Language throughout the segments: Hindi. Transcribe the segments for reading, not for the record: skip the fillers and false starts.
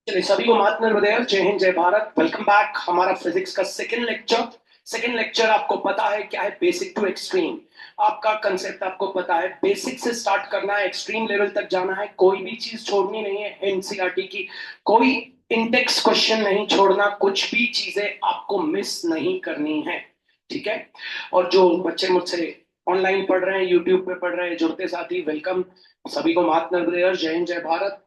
चलिए सभी को मात नर्मदेव, जय हिंद जय भारत। Welcome back. हमारा फिजिक्स का सेकंड लेक्चर आपको पता है क्या है? Basic to extreme. आपका कंसेप्ट आपको पता है, बेसिक से स्टार्ट करना है, एक्सट्रीम लेवल तक जाना है, कोई भी चीज छोड़नी नहीं है एनसीईआरटी की। कोई इंडेक्स क्वेश्चन नहीं छोड़ना, कुछ भी चीजें आपको मिस नहीं करनी है। ठीक है। और जो बच्चे मुझसे ऑनलाइन पढ़ रहे हैं, यूट्यूब पे पढ़ रहे हैं, जुड़ते साथी, वेलकम। सभी को मात नर्मदेव, जय हिंद जय भारत।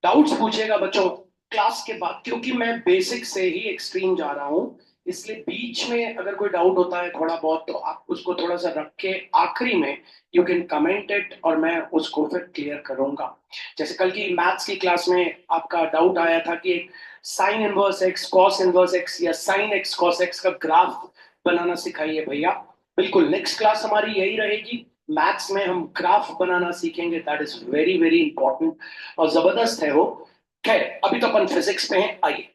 डाउट्स पूछेगा बच्चों क्लास के बाद, क्योंकि मैं बेसिक से ही एक्सट्रीम जा रहा हूं। इसलिए बीच में अगर कोई डाउट होता है थोड़ा बहुत, तो आप उसको थोड़ा सा रख के आखिरी में यू कैन कमेंट इट, और मैं उसको फिर क्लियर करूंगा। जैसे कल की मैथ्स की क्लास में आपका डाउट आया था कि sine inverse x cos inverse x या साइन एक्स कॉस एक्स का ग्राफ बनाना सिखाइए भैया। बिल्कुल, नेक्स्ट क्लास हमारी यही रहेगी। मैथ्स में हम ग्राफ बनाना सीखेंगे, that is very very important और जबरदस्त है वो। खैर, अभी तो अपन फिजिक्स में हैं, आइए।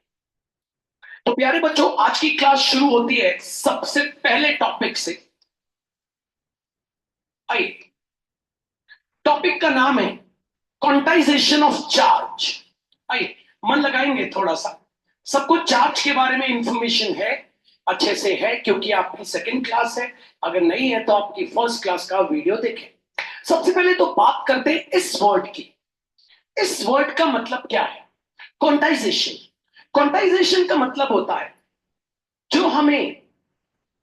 तो प्यारे बच्चों, आज की क्लास शुरू होती है सबसे पहले टॉपिक से। आइए, टॉपिक का नाम है क्वांटाइजेशन ऑफ चार्ज। आइए, मन लगाएंगे थोड़ा सा। सबको चार्ज के बारे में इंफॉर्मेशन है, अच्छे से है, क्योंकि आपकी सेकंड क्लास है। अगर नहीं है तो आपकी फर्स्ट क्लास का वीडियो देखें। सबसे पहले तो बात करते हैं इस वर्ड की। इस वर्ड का मतलब क्या है? क्वांटाइजेशन। क्वांटाइजेशन का मतलब होता है जो हमें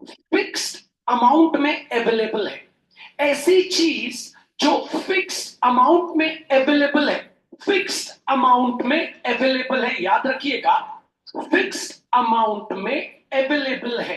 फिक्स्ड अमाउंट में अवेलेबल है, ऐसी चीज जो फिक्स्ड अमाउंट में अवेलेबल है। फिक्स्ड अमाउंट में अवेलेबल है, याद रखिएगा, फिक्स्ड अमाउंट में अवेलेबल है।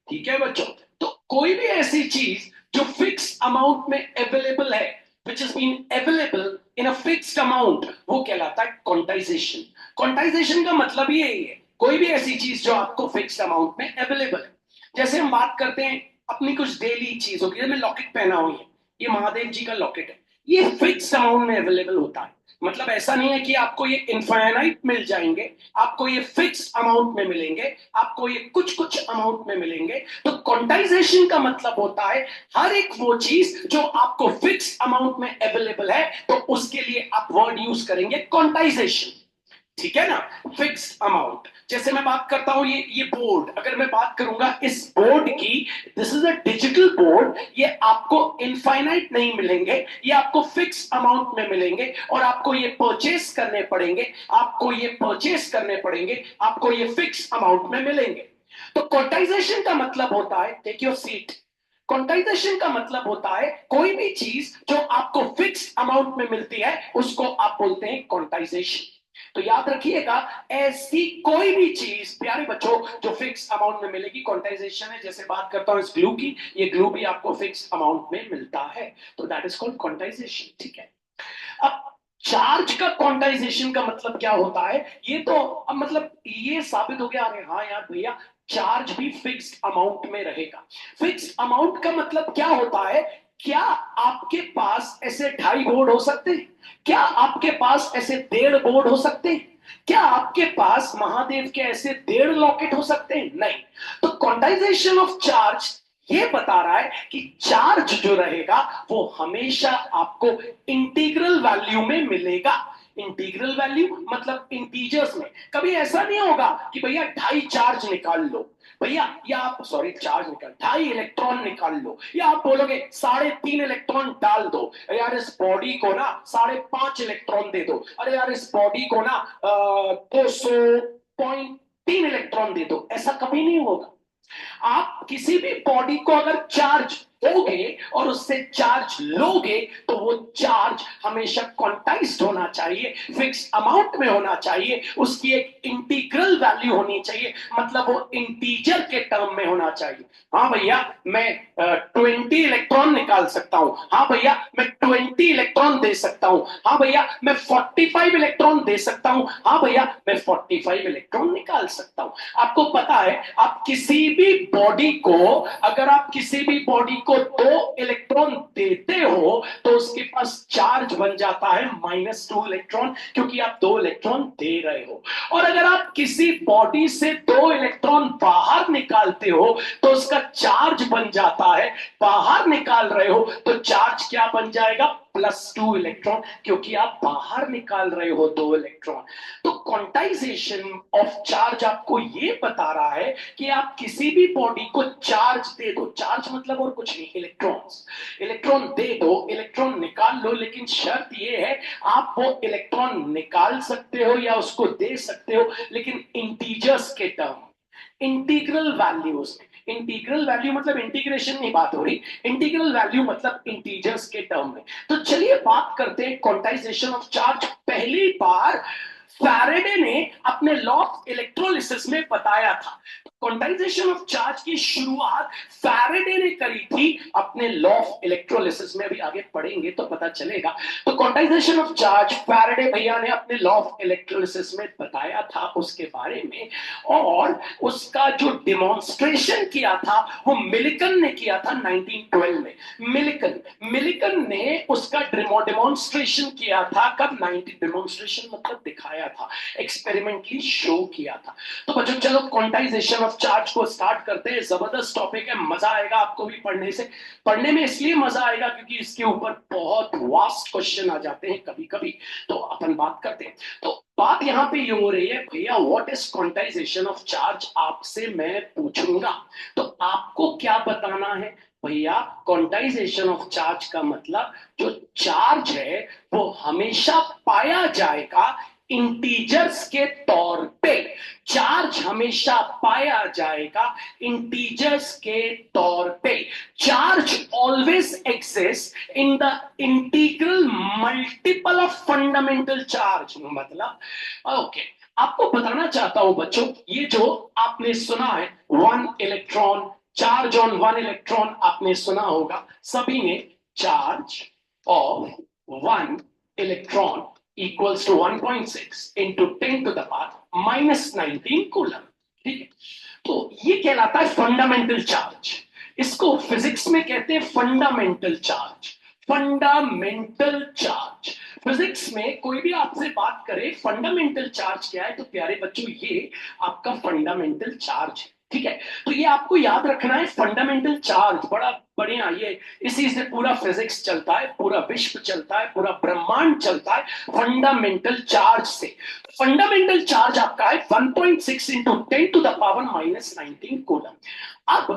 ठीक है बच्चों? तो कोई भी ऐसी चीज जो फिक्स्ड अमाउंट में अवेलेबल है, which has been available in a fixed amount, वो कहलाता है क्वांटाइजेशन। क्वांटाइजेशन का मतलब ही यही है, कोई भी ऐसी चीज जो आपको फिक्स्ड अमाउंट में अवेलेबल है। जैसे हम बात करते हैं अपनी कुछ डेली चीजों की, मैं लॉकेट पहना हुई है, ये महादेव जी का लॉकेट है, ये फिक्स अमाउंट में अवेलेबल होता है। मतलब ऐसा नहीं है कि आपको ये इनफाइनाइट मिल जाएंगे, आपको ये फिक्स अमाउंट में मिलेंगे, आपको ये कुछ कुछ अमाउंट में मिलेंगे। तो क्वांटाइजेशन का मतलब होता है हर एक वो चीज जो आपको फिक्स अमाउंट में अवेलेबल है, तो उसके लिए आप वर्ड यूज करेंगे क्वांटाइजेशन। ठीक है ना? Fixed amount. जैसे मैं बात करता हूं ये बोर्ड, अगर मैं बात करूंगा इस बोर्ड की, this is a digital board, ये आपको इनफाइनाइट नहीं मिलेंगे, ये आपको फिक्स अमाउंट में मिलेंगे, और आपको ये परचेस करने पड़ेंगे, आपको ये परचेस करने पड़ेंगे, आपको ये फिक्स अमाउंट में मिलेंगे। तो क्वांटाइजेशन का मतलब होता है, टेक योर सीट। क्वांटाइजेशन का मतलब होता है कोई भी चीज जो आपको फिक्स अमाउंट में मिलती है, उसको आप बोलते हैं क्वांटाइजेशन। तो याद रखिएगा, ऐसी कोई भी चीज प्यारे बच्चों जो फिक्स अमाउंट में मिलेगी, क्वांटाइजेशन है। जैसे बात करता हूं इस ग्लू की, ये ग्लू भी आपको फिक्स अमाउंट में मिलता है, तो दैट इज कॉल्ड क्वांटाइजेशन। ठीक है। अब चार्ज का क्वांटाइजेशन का मतलब क्या होता है? ये तो अब मतलब ये साबित हो गया, अरे हाँ यार भैया, चार्ज भी फिक्स्ड अमाउंट में रहेगा। फिक्स्ड अमाउंट का मतलब क्या होता है? क्या आपके पास ऐसे 2.5 बोर्ड हो सकते हैं? क्या आपके पास ऐसे 1.5 बोर्ड हो सकते हैं? क्या आपके पास महादेव के ऐसे 1.5 लॉकेट हो सकते हैं? नहीं। तो क्वांटाइजेशन ऑफ चार्ज ये बता रहा है कि चार्ज जो रहेगा वो हमेशा आपको इंटीग्रल वैल्यू में मिलेगा। इंटीग्रल वैल्यू मतलब इंटीजर्स में। कभी ऐसा नहीं होगा कि भैया 2.5 चार्ज निकाल लो, भैया, या आप सॉरी चार्ज निकाल 2.5 इलेक्ट्रॉन निकाल लो, या आप बोलोगे 3.5 इलेक्ट्रॉन डाल दो। अरे यार इस बॉडी को ना 5.5 इलेक्ट्रॉन दे दो। अरे यार इस बॉडी को ना 200.3 इलेक्ट्रॉन दे दो। ऐसा कभी नहीं होगा। आप किसी भी बॉडी को अगर चार्ज दोगे और उससे चार्ज लोगे, तो वो चार्ज हमेशा क्वांटाइज्ड होना चाहिए, फिक्स अमाउंट में होना चाहिए, उसकी एक इंटीग्रल वैल्यू होनी चाहिए, मतलब वो इंटीजर के टर्म में होना चाहिए। हाँ भैया, मैं 20 इलेक्ट्रॉन निकाल सकता हूं। हाँ भैया, मैं 20 इलेक्ट्रॉन दे सकता हूं। हाँ भैया, मैं 45 इलेक्ट्रॉन दे सकता हूं। हाँ भैया, मैं 45 इलेक्ट्रॉन निकाल सकता हूं। आपको पता है, आप किसी भी बॉडी को, अगर आप किसी भी बॉडी को 2 इलेक्ट्रॉन देते हो, तो उसके पास चार्ज बन जाता है -2 इलेक्ट्रॉन, क्योंकि आप 2 इलेक्ट्रॉन दे रहे हो। और अगर आप किसी बॉडी से 2 इलेक्ट्रॉन बाहर निकालते हो, तो उसका चार्ज बन जाता है, बाहर निकाल रहे हो तो चार्ज क्या बन जाएगा? +2 इलेक्ट्रॉन, क्योंकि आप बाहर निकाल रहे हो 2 इलेक्ट्रॉन। तो क्वांटाइजेशन ऑफ चार्ज आपको ये बता रहा है कि आप किसी भी बॉडी को चार्ज दे दो, चार्ज मतलब और कुछ नहीं, इलेक्ट्रॉन्स, इलेक्ट्रॉन दे दो, इलेक्ट्रॉन निकाल लो, लेकिन शर्त ये है आप वो इलेक्ट्रॉन निकाल सकते हो या उसको दे सकते हो, लेकिन इंटीजर्स के टर्म, इंटीग्रल वैल्यूज में। इंटीग्रल वैल्यू मतलब इंटीग्रेशन नहीं बात हो रही, इंटीग्रल वैल्यू मतलब इंटीजर्स के टर्म में। तो चलिए बात करते हैं क्वांटाइजेशन ऑफ चार्ज। पहली बार फैराडे ने अपने लॉ ऑफ इलेक्ट्रोलिसिस में बताया था। क्वांटाइजेशन ऑफ चार्ज की शुरुआत फैराडे ने करी थी अपने लॉ ऑफ इलेक्ट्रोलिसिस में, अभी आगे पढ़ेंगे तो पता चलेगा। तो क्वांटाइजेशन ऑफ चार्ज फैराडे भैया ने अपने लॉ ऑफ इलेक्ट्रोलिसिस में बताया था उसके बारे में, और उसका जो डिमॉन्स्ट्रेशन किया था वो मिलिकन ने किया था 1912 में। मिलिकन ने उसका डिमॉन्स्ट्रेशन किया था कब? 90, डिमॉन्स्ट्रेशन मतलब दिखाया था, एक्सपेरिमेंटली शो किया था। तो बच्चों चलो क्वांटाइजेशन ऑफ चार्ज को स्टार्ट करते हैं। जबरदस्त टॉपिक है, मजा आएगा आपको भी पढ़ने से। पढ़ने में इसलिए मजा आएगा क्योंकि इसके ऊपर बहुत वास्ट क्वेश्चन आ जाते हैं कभी कभी, तो अपन बात करते हैं। तो बात यहां पे ये हो रही है भैया, what is quantization of charge, आपसे मैं पूछूंगा तो आपको क्या बताना है भैया? क्वांटाइजेशन ऑफ चार्ज का मतलब जो चार्ज है वो हमेशा पाया जाएगा इंटीजर्स के तौर पे, चार्ज हमेशा पाया जाएगा इंटीजर्स के तौर पे। Charge always exist in the integral multiple of fundamental charge. मतलब ओके, आपको बताना चाहता हूं बच्चों, ये जो आपने सुना है 1 इलेक्ट्रॉन, चार्ज ऑन 1 इलेक्ट्रॉन, आपने सुना होगा सभी ने, charge of 1 electron equals to 1.6 into 10 to the power minus 19 coulomb. ठीक है, तो ये कहलाता है फंडामेंटल चार्ज। इसको फिजिक्स में कहते हैं fundamental charge. Fundamental charge, physics में कोई भी आपसे बात करे फंडामेंटल चार्ज क्या है, तो प्यारे बच्चों ये आपका फंडामेंटल चार्ज है। ठीक है, तो ये आपको याद रखना है, फंडामेंटल चार्ज बड़ा बढ़िया, ये इसी से पूरा फिजिक्स चलता है, पूरा विश्व चलता है, पूरा ब्रह्मांड चलता है फंडामेंटल चार्ज से। फंडामेंटल चार्ज आपका है 1.6 into 10 to the power minus 19 coulomb. अब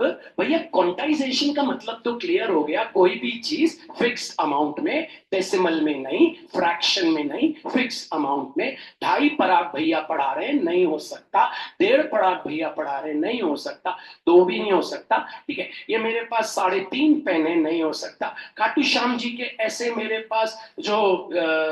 भैया क्वांटाइजेशन का मतलब तो क्लियर हो गया, कोई भी चीज फिक्स अमाउंट में, डेसिमल में नहीं, फ्रैक्शन में नहीं, फिक्स अमाउंट में। 2.5 पराग भैया पढ़ा रहे हैं, नहीं हो सकता। 1.5 पराग भैया पढ़ा रहे हैं, नहीं हो सकता। 2 भी नहीं हो सकता। ठीक है, ये मेरे पास 3.5 पेन है, नहीं हो सकता। खाटू श्याम जी के ऐसे मेरे पास जो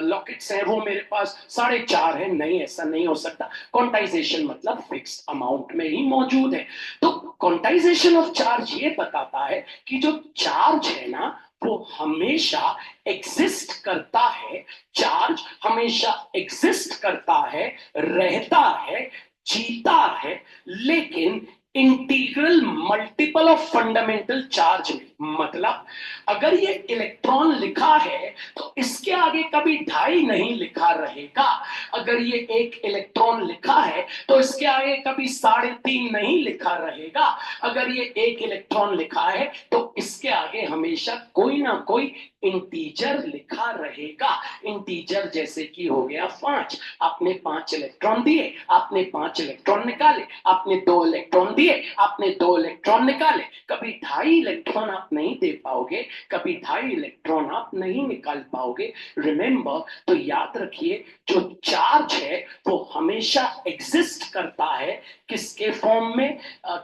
लॉकेट्स हैं वो मेरे पास 4.5 है, नहीं, ऐसा नहीं हो सकता। क्वांटाइजेशन मतलब फिक्स अमाउंट में ही मौजूद है। तो क्वांटाइजेशन ऑफ चार्ज ये बताता है कि जो चार्ज है ना वो हमेशा एग्जिस्ट करता है, चार्ज हमेशा एग्जिस्ट करता है, रहता है, जीता है, लेकिन integral multiple of fundamental charge में। मतलब अगर ये इलेक्ट्रॉन लिखा है तो इसके आगे कभी 2.5 नहीं लिखा रहेगा। अगर ये 1 इलेक्ट्रॉन लिखा है तो इसके आगे कभी 3.5 नहीं लिखा रहेगा। अगर ये 1 इलेक्ट्रॉन लिखा है तो इसके आगे हमेशा कोई ना कोई इंटीजर लिखा रहेगा। इंटीजर जैसे कि हो गया 5, आपने 5 इलेक्ट्रॉन दिए, आपने 5 इलेक्ट्रॉन निकाले, आपने 2 इलेक्ट्रॉन दिए, आपने 2 इलेक्ट्रॉन निकाले। कभी 2.5 इलेक्ट्रॉन आप नहीं दे पाओगे, कभी 2.5 इलेक्ट्रॉन आप नहीं निकाल पाओगे। रिमेंबर, तो याद रखिए जो चार्ज है वो हमेशा एग्जिस्ट करता है, किसके फॉर्म में?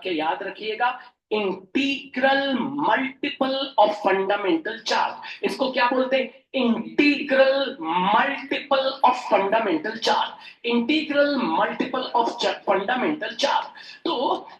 याद रखिएगा, integral multiple of fundamental charge. इसको क्या बोलते हैं? Integral multiple of fundamental charge. Integral multiple of fundamental charge. तो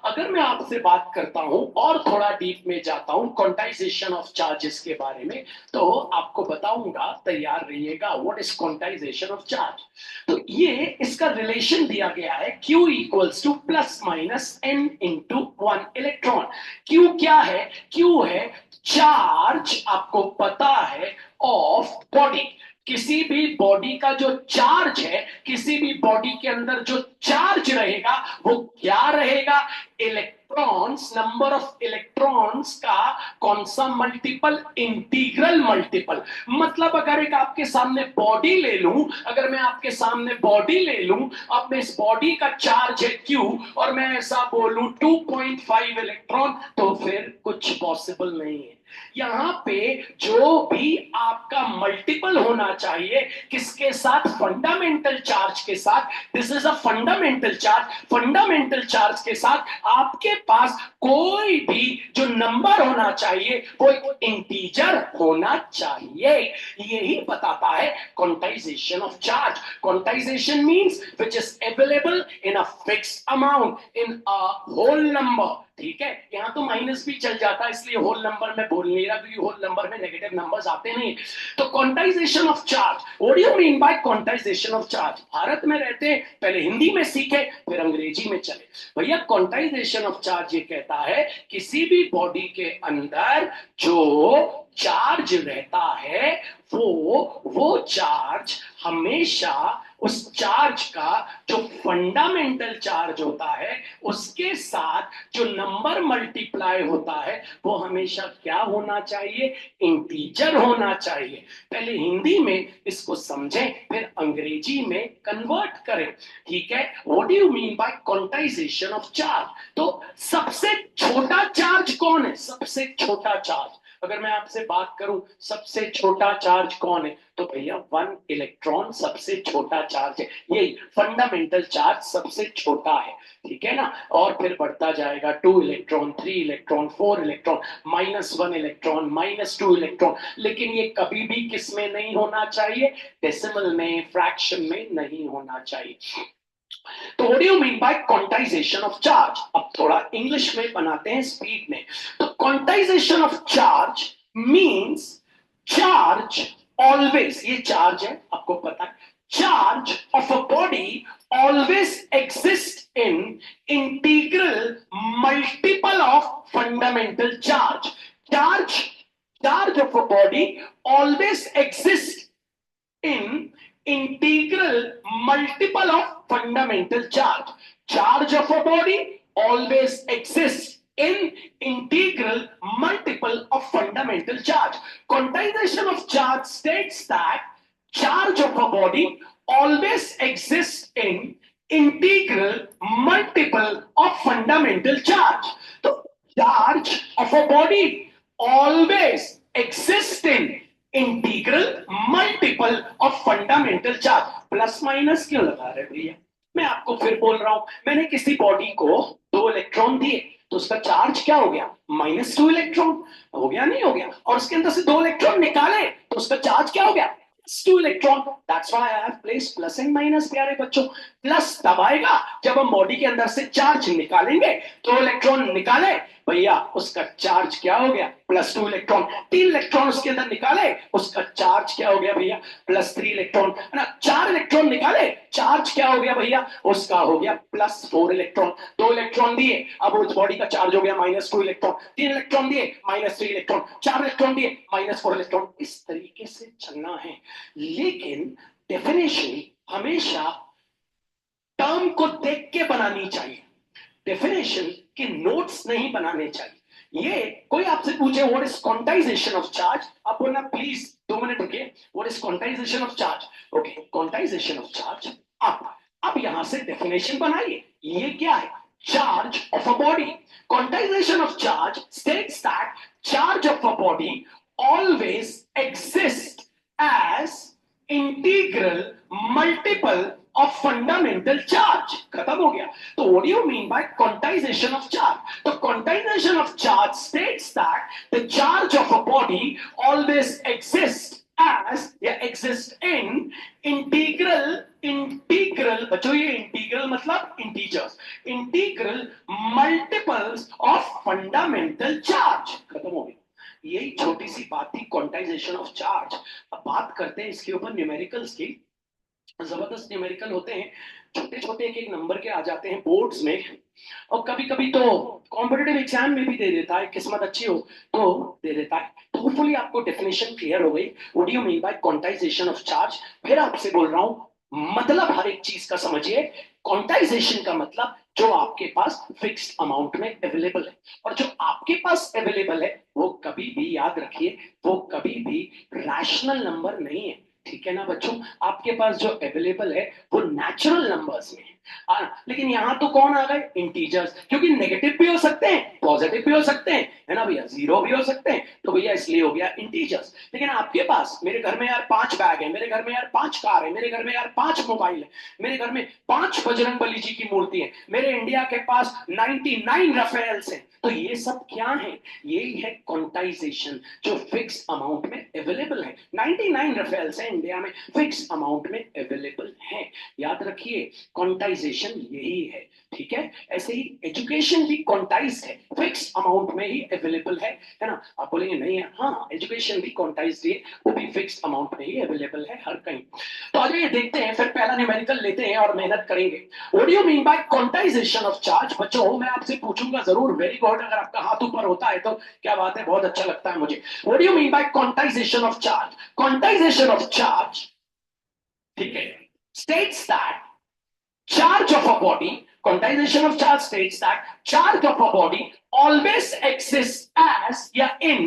अगर मैं आपसे बात करता हूं और थोड़ा डीप में जाता हूं क्वांटाइजेशन ऑफ चार्जेस के बारे में, तो आपको बताऊंगा, तैयार रहिएगा, what is quantization of charge. तो ये इसका रिलेशन दिया गया है, Q equals to plus minus n into 1 electron. Q क्या है? Q है चार्ज, आपको पता है, ऑफ बॉडी। किसी भी बॉडी का जो चार्ज है, किसी भी बॉडी के अंदर जो चार्ज रहेगा वो क्या रहेगा? इलेक्ट्रॉन्स, नंबर ऑफ इलेक्ट्रॉन्स का कौन सा मल्टीपल? Integral multiple. मतलब अगर एक आपके सामने बॉडी ले लूं, अगर मैं आपके सामने बॉडी ले लूं, अब मैं इस बॉडी का चार्ज है Q और मैं ऐसा बोलूं 2.5 इलेक्ट्रॉन, तो फिर कुछ पॉसिबल नहीं है। यहां पे जो भी आपका मल्टीपल होना चाहिए, किसके साथ? फंडामेंटल चार्ज के साथ। This is a fundamental charge. Fundamental charge के साथ आपके पास कोई भी जो नंबर होना चाहिए वो एक इंटीजर होना चाहिए। यही बताता है quantization of charge. Quantization means which is available in a fixed amount in a whole number. ठीक है, यहां तो माइनस भी चल जाता है, इसलिए होल नंबर में बोल नहीं रहा, क्योंकि होल नंबर में नेगेटिव नंबर्स आते नहीं। तो quantization of charge, what do you mean by quantization of charge? Bharat में रहते हैं, पहले हिंदी में सीखे, फिर अंग्रेजी में चले। भैया क्वांटाइजेशन ऑफ चार्ज ये कहता है किसी भी बॉडी के अंदर जो चार्ज रहता है वो चार्ज हमेशा उस चार्ज का जो फंडामेंटल चार्ज होता है उसके साथ जो नंबर मल्टीप्लाई होता है वो हमेशा क्या होना चाहिए? इंटीजर होना चाहिए। पहले हिंदी में इसको समझें, फिर अंग्रेजी में कन्वर्ट करें। ठीक है, what do you mean by quantization of charge? तो सबसे छोटा चार्ज कौन है? सबसे छोटा चार्ज, अगर मैं आपसे बात करूं सबसे छोटा चार्ज कौन है, तो भैया 1 इलेक्ट्रॉन सबसे छोटा चार्ज है। यही फंडामेंटल चार्ज सबसे छोटा है। ठीक है ना? और फिर बढ़ता जाएगा 2 electron, 3 electron, 4 electron, -1 electron, -2 electron. लेकिन ये कभी भी किस में नहीं होना चाहिए? डेसिमल में, फ्रैक्शन में नहीं होना चाहिए। तो what do you mean by quantization of charge? अब थोड़ा इंग्लिश में बनाते हैं स्पीड में। तो quantization of charge means charge always, ये चार्ज है आपको पता है, charge of a body always exist in integral multiple of fundamental charge. Charge charge of a body always exist in integral multiple of fundamental charge. Charge of a body always exists in integral multiple of fundamental charge. Quantization of charge states that charge of a body always exists in integral multiple of fundamental charge. So charge of a body always exists in integral multiple of fundamental charge. Plus minus क्यों लगा रहे भैया? मैं आपको फिर बोल रहा हूं, मैंने किसी बॉडी को 2 इलेक्ट्रॉन दिए तो उसका चार्ज क्या हो गया? -2 इलेक्ट्रॉन हो गया, नहीं हो गया? और उसके अंदर से 2 इलेक्ट्रॉन निकाले तो उसका चार्ज क्या हो गया? 2 electron. That's why I have placed plus and minus. प्यारे बच्चों, प्लस तब आएगा जब हम बॉडी के अंदर से चार्ज निकालेंगे। 2 इलेक्ट्रॉन निकाले भैया, उसका चार्ज क्या हो गया? +2 इलेक्ट्रॉन। 3 इलेक्ट्रॉन उसके अंदर निकाले, उसका चार्ज क्या हो गया भैया? +3 इलेक्ट्रॉन। है ना? 4 इलेक्ट्रॉन निकाले, चार्ज क्या हो गया भैया? उसका हो गया +4 इलेक्ट्रॉन। 2 इलेक्ट्रॉन दिए, अब उस बॉडी का चार्ज हो गया -2 इलेक्ट्रॉन। 3 इलेक्ट्रॉन दिए, -3 इलेक्ट्रॉन। 4 इलेक्ट्रॉन दिए, -4 इलेक्ट्रॉन। इस तरीके से चलना है। लेकिन डेफिनेशन हमेशा टर्म को देख के बनानी चाहिए, डेफिनेशन के नोट्स नहीं बनाने चाहिए। ये कोई आपसे पूछे what is quantization of charge, आप बोलना प्लीज 2 मिनट रुकिए, what is quantization of charge? Okay, quantization of charge. अब यहां से डेफिनेशन बनाइए। ये क्या है? Charge of a body. Quantization of charge states that charge of a body always exist as integral multiple of fundamental charge. खत्म हो गया। तो what do you mean by quantization of charge? तो quantization of charge states that the charge of a body always exist as या exist in इंटीग्रल बच्चों, ये इंटीग्रल मतलब integers, integral multiples of fundamental charge. खत्म हो गया। यही छोटी सी बात थी क्वांटाइजेशन ऑफ चार्ज। अब बात करते हैं इसके ऊपर न्यूमेरिकल्स की। जबरदस्त न्यूमेरिकल होते हैं, छोटे छोटे एक एक नंबर के आ जाते हैं बोर्ड्स में, और कभी कभी तो कॉम्पिटेटिव एग्जाम में भी दे देता है, किस्मत अच्छी हो तो दे देता है। तो होपफुली आपको डेफिनेशन क्लियर हो गई, what do you mean by quantization of charge. फिर आपसे बोल रहा हूं, मतलब हर एक चीज का समझिए। क्वांटाइजेशन का मतलब जो आपके पास फिक्स्ड अमाउंट में अवेलेबल है, और जो आपके पास अवेलेबल है वो कभी भी याद रखिए, वो कभी भी रैशनल नंबर नहीं है। ठीक है ना बच्चों, आपके पास जो अवेलेबल है वो नेचुरल नंबर्स में है। लेकिन यहां तो कौन आ गए, इंटीजर्स, क्योंकि नेगेटिव भी हो सकते हैं, पॉजिटिव भी हो सकते हैं, है ना भैया, जीरो भी हो सकते हैं, तो भैया इसलिए हो गया इंटीजर्स। लेकिन आपके पास, मेरे घर में यार 5 बैग है, मेरे घर में यार 5 कार है, मेरे घर में यार 5 मोबाइल है, मेरे घर में 5 बजरंग बली जी की मूर्ति है, मेरे इंडिया के पास 99 रफेल्स हैं, तो ये सब क्या है, यही है क्वांटाइजेशन, जो फिक्स अमाउंट में अवेलेबल है। 99 रफेल्स है इंडिया में, फिक्स अमाउंट में अवेलेबल है। याद रखिए, क्वांटाइजेशन यही है। ठीक है, ऐसे ही एजुकेशन भी क्वांटाइज है, फिक्स अमाउंट में ही अवेलेबल है ना। आप बोलेंगे नहीं है, हाँ एजुकेशन भी क्वांटाइज है, वो भी फिक्स अमाउंट में ही अवेलेबल है हर कहीं। तो आइए देखते हैं, फिर पहला न्यूमेरिकल लेते हैं और मेहनत करेंगे। What do you mean by quantization of charge. बच्चों मैं आपसे पूछूंगा जरूर, वेरी गुड, अगर आपका हाथ ऊपर होता है तो क्या बात है, बहुत अच्छा लगता है मुझे। What do you mean by quantization of charge. Quantization of charge, ठीक है, states that charge of a body, quantization of charge states that charge of a body always exists as या in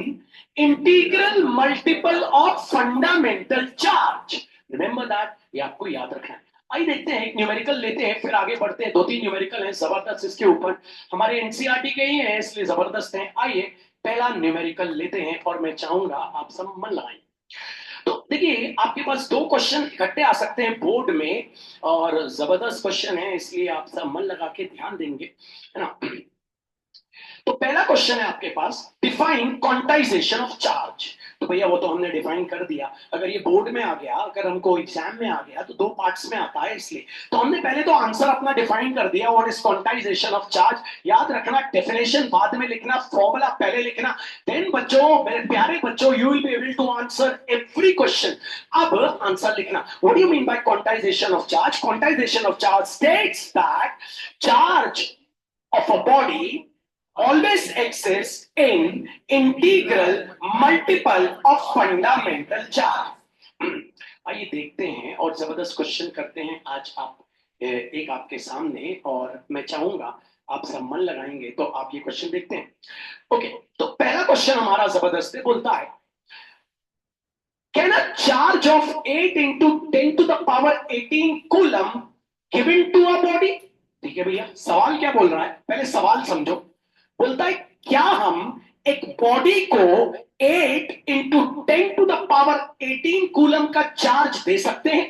integral multiple of fundamental charge. Remember that, ये आपको याद रखना है। आइए देखते हैं, एक न्यूमेरिकल लेते हैं फिर आगे बढ़ते हैं। 2-3 न्यूमेरिकल हैं जबरदस्त इसके ऊपर, हमारे एनसीईआरटी के ही हैं इसलिए जबरदस्त हैं। आइए पहला न्यूमेरिकल लेते हैं और मैं चाहूंगा आप सब मन लगाएं। तो देखिए, आपके पास 2 क्वेश्चन इकट्ठे आ सकते हैं बोर्ड में, और जबरदस्त क्वेश्चन है इसलिए आप सब मन लगा के ध्यान देंगे, है ना। तो पहला क्वेश्चन है आपके पास, डिफाइन क्वांटाइजेशन ऑफ चार्ज। तो भैया वो तो हमने डिफाइन कर दिया, अगर ये बोर्ड में आ गया, अगर हमको एग्जाम में आ गया तो 2 पार्ट्स में आता है, इसलिए तो हमने पहले तो आंसर अपना डिफाइन कर दिया, what is quantization of charge. याद रखना, डेफिनेशन बाद में लिखना, फॉर्मूला पहले लिखना, देन बच्चों, मेरे प्यारे बच्चों, you will be able to answer every question. अब आंसर लिखना, what do you mean by quantization of charge. Quantization of charge states that charge of a body always exists in integral multiple of fundamental charge। आइए देखते हैं और जबरदस्त क्वेश्चन करते हैं आज आप, एक आपके सामने, और मैं चाहूंगा आप सब मन लगाएंगे तो आप ये क्वेश्चन देखते हैं। ओके, तो पहला क्वेश्चन हमारा जबरदस्त है, बोलता है, can a charge of 8 into 10 to the power 18 coulomb given to a body. ठीक है भैया, सवाल क्या बोल रहा है, पहले सवाल समझो। बोलता है, क्या हम एक बॉडी को 8 into 10 to the power 18 coulomb का चार्ज दे सकते हैं।